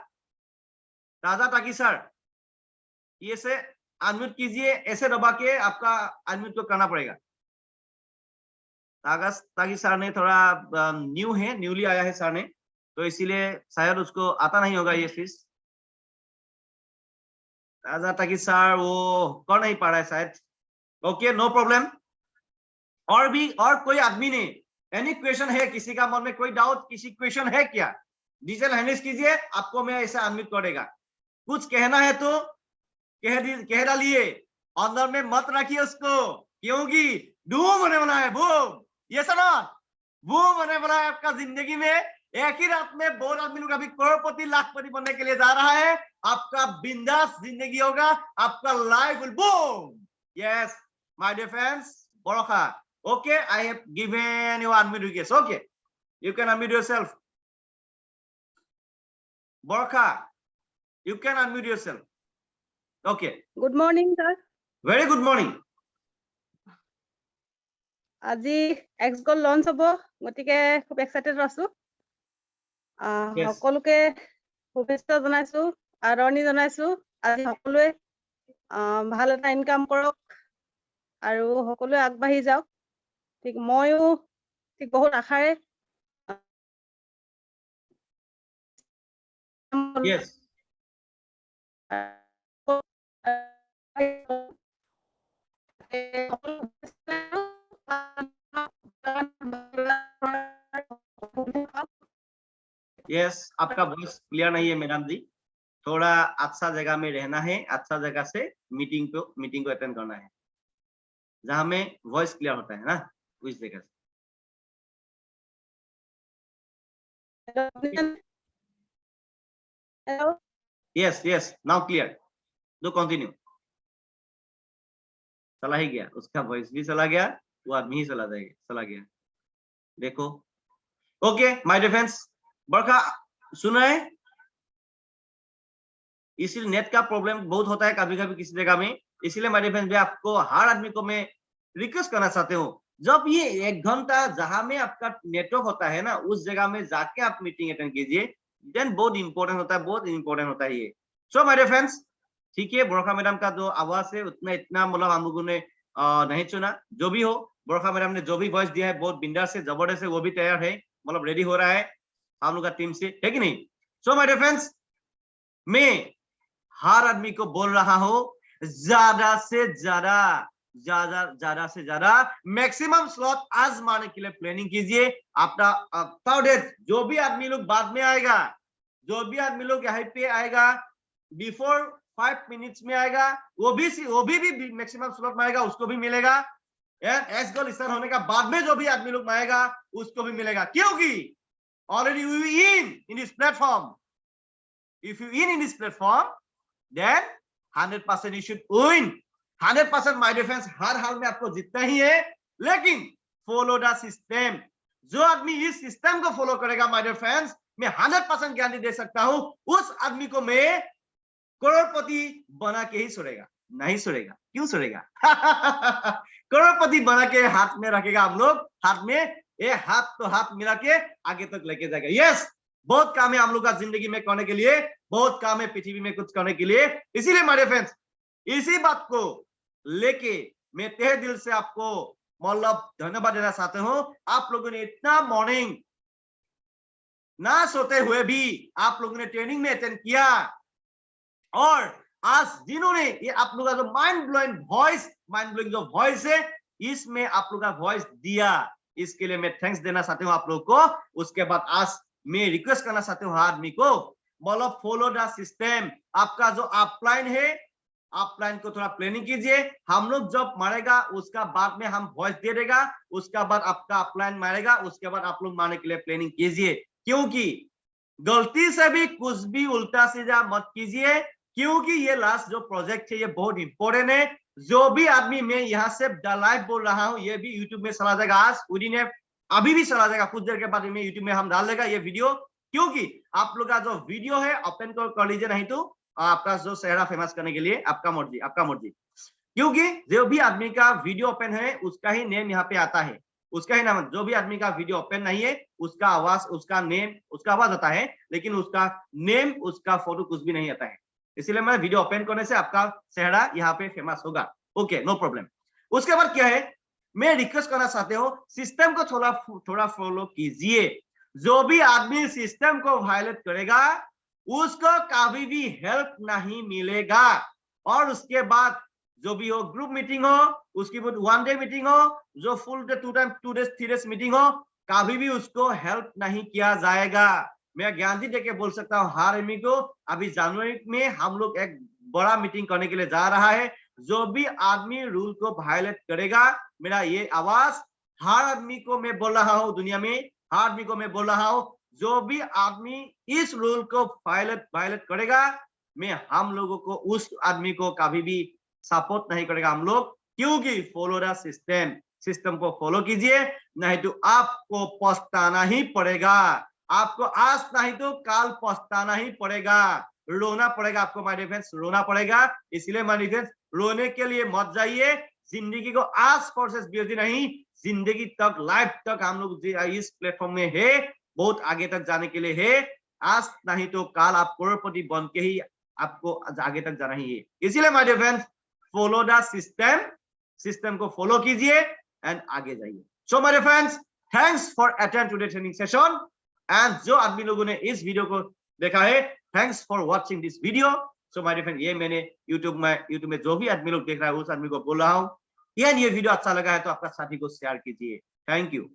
ताजा ताकि सर ये से अनम्यूट कीजिए ऐसे दबा के आपका अनम्यूट को करना पड़ेगा ताकि सर ने थोड़ा न्यू है न्यूली आया है सर ने तो इसीलिए शायद उसको आता नहीं होगा ये चीज ताजा ताकि सर वो कर नहीं पा रहा है शायद ओके नो प्रॉब्लम और कोई आदमी ने एनी क्वेश्चन है किसी का मन में कोई डाउट किसी क्वेश्चन है क्या डिजिटल हैंडल्स कीजिए आपको मैं ऐसा अनम्यूट करेगा कुछ कहना है तो कह डालिए अंदर में मत रखिए उसको क्योंकि बूम होने वाला है बूम ये सुनो बूम होने वाला है आपका जिंदगी में एक ही रात में बहुत आदमी लोग अभी करोड़पति लाखपति बनने के लिए जा रहा है आपका बिंदास जिंदगी होगा आपका life will boom yes my dear friends Barokha okay I have given you unmute request okay you can unmute yourself Barokha you can unmute yourself okay Good morning, sir. very good morning আজি এক্সগল লঞ্চ হ'ব গতিকে খুব excited আছো Yes. সকলোকে শুভেচ্ছা জনাইছো আদৰণি জনাইছো আজি সকলোৱে ভাল এটা ইনকাম কৰক আৰু সকলোৱে আগবাঢ়ি যাওক ঠিক ময়ো ঠিক বহুত আশাৰে yes yes आपका वॉइस क्लियर नहीं है मैडम जी थोड़ा अच्छा जगह में रहना है अच्छा जगह से मीटिंग को अटेंड करना है जहां में वॉइस क्लियर होता है ना उस जगह से Hello? yes now clear do continue चला ही गया उसका वॉइस भी चला गया वो आदमी ही चला गया देखो ओके माय डियर फ्रेंड्स बरखा सुन रहे हैं इसलिए नेट का प्रॉब्लम बहुत होता है कभी कभी किसी जगह में इसलिए माय डियर फ्रेंड्स मैं आपको हर आदमी को मैं रिक्वेस्ट करना चाहते हूँ जब ये 1 घंटा जहां में आपका नेटवर्क होता है ना उस जगह में जाके आप मीटिंग अटेंड कीजिए देन बहुत इंपॉर्टेंट होता है ये सो माय डियर फ्रेंड्स ठीक है बरखा मैडम का जो आवाज है उतना इतना मतलब हम लोगों ने नहीं चुना, जो भी हो, बरखा मैडम ने जो भी वॉइस दिया है बहुत बिंदास से, जबरदस्त है, वो भी तैयार है, मतलब रेडी हो रहा है हम लोग का टीम से, है कि नहीं? सो माय डियर फ्रेंड्स, मैं हर आदमी को बोल रहा हूं, ज्यादा से ज्यादा मैक्सिमम स्लॉट आज मारने के लिए प्लानिंग कीजिए। अपना जो भी आदमी लोग बाद में आएगा, जो भी आदमी लोग यहाँ पे आएगा बिफोर 5 मिनट्स में आएगा, वो भी मैक्सिमम स्लॉट मारेगा, उसको भी मिलेगा। एस गोल स्टार्ट होने का बाद में जो भी आदमी लोग मारेगा उसको भी मिलेगा, क्योंकि already you in this platform. If you in this platform, then 100% you should win. 100% my dear friends, हर हाल में आपको जीतना ही है, लेकिन फॉलो द सिस्टम। जो आदमी इस सिस्टम को फॉलो करेगा my dear friends, मैं 100% गारंटी दे सकता हूं, उस आदमी को मैं करोड़पति बना के ही छोड़ेगा। नहीं छोड़ेगा, क्यों छोड़ेगा? करोड़पति बना के हाथ में रखेगा हम लोग, हाथ में, ये हाथ तो हाथ मिला के आगे तक लेके जाएगा। यस, बहुत काम है हम लोग का जिंदगी में करने के लिए, बहुत काम है पृथ्वी में कुछ करने के लिए। इसीलिए मेरे फ्रेंड्स, इसी बात को लेके मैं तहे दिल से आपको मतलब धन्यवाद देना चाहता हूं। आप लोगों ने इतना मॉर्निंग ना सोते हुए भी आप लोगों ने ट्रेनिंग में अटेंड किया, और आज जिन्होंने ये आप लोगों का जो माइंड ब्लोइंग जो वॉइस है, इसमें आप लोगों का वॉइस दिया, इसके लिए मैं थैंक्स देना चाहता हूं आप लोग को। उसके बाद आज मैं रिक्वेस्ट करना चाहता हूँ हर आदमी को, बोलो फॉलो द सिस्टम। आपका जो अपलाइन है, अपलाइन को थोड़ा प्लानिंग कीजिए। हम लोग जब मारेगा उसका बाद में हम वॉइस दे देगा, उसका बाद आपका अपलाइन मारेगा, उसके बाद आप लोग मारने के लिए प्लानिंग कीजिए, क्योंकि गलती से भी कुछ भी उल्टा सीधा मत कीजिए, क्योंकि ये लास्ट जो प्रोजेक्ट है ये बहुत इंपॉर्टेंट है। जो भी आदमी, मैं यहाँ से लाइव बोल रहा हूँ, ये भी यूट्यूब में चला जाएगा आज, विदिन अभी भी चला जाएगा, कुछ देर के बाद में यूट्यूब में हम डाल देगा ये वीडियो, क्योंकि आप लोग का जो वीडियो है ओपन कर लीजिए, नहीं तो आपका जो चेहरा फेमस करने के लिए आपका मर्जी, क्योंकि जो भी आदमी का वीडियो ओपन है उसका ही नेम यहाँ पे आता है, उसका ही नाम। जो भी आदमी का वीडियो ओपन नहीं है उसका आवाज, उसका नेम, उसका आवाज आता है, लेकिन उसका नेम, उसका फोटो कुछ भी नहीं आता है। इसलिए मैं वीडियो ओपन करने से आपका चेहरा यहाँ पे फेमस होगा। Okay, no problem. उसके बाद क्या है, मैं रिक्वेस्ट करना चाहते हो, सिस्टम को थोड़ा फॉलो कीजिए। जो भी आदमी सिस्टम को वायलेट करेगा उसको कभी भी हेल्प नहीं मिलेगा। और उसके बाद जो भी हो, ग्रुप मीटिंग हो, उसकी 1 डे मीटिंग हो, जो full day 2 days 3 days meeting हो, कभी भी उसको हेल्प नहीं किया जाएगा। मैं गारंटी देके बोल सकता हूँ हर आदमी को, अभी जनवरी में हम लोग एक बड़ा मीटिंग करने के लिए जा रहा है। जो भी आदमी रूल को वायलेट करेगा, मेरा ये आवाज हर आदमी को मैं बोल रहा हूँ, दुनिया में हर आदमी को मैं बोल रहा हूँ, जो भी आदमी इस रूल को वायलेट करेगा, मैं हम लोगों को उस आदमी को कभी भी सपोर्ट नहीं करेगा हम लोग, क्योंकि फॉलो द सिस्टम को फॉलो कीजिए, नहीं तो आपको पछताना ही पड़ेगा। आपको आज नहीं तो कल पछताना ही पड़ेगा, रोना पड़ेगा आपको माय डियर फ्रेंड्स, रोना पड़ेगा। इसलिए माय डियर फ्रेंड्स, रोने के लिए मत जाइए। जिंदगी को आज प्रोसेस बीओजी नहीं, जिंदगी तक, लाइफ तक हम लोग इस प्लेटफॉर्म में है, बहुत आगे तक जाने के लिए है। आज नहीं तो कल आप करोड़पति बन के ही आपको आगे तक जाना ही है। इसीलिए my dear friends, follow the system को फॉलो कीजिए एंड आगे जाइए। So my dear friends, thanks for attend today training session. And जो आदमी लोगों ने इस वीडियो को देखा है, thanks for watching this video. So my dear friend, ये मैंने यूट्यूब में जो भी आदमी लोग देख रहा है उस आदमी को बोल रहा हूँ, ये वीडियो अच्छा लगा है तो आपका साथी को शेयर कीजिए। Thank you.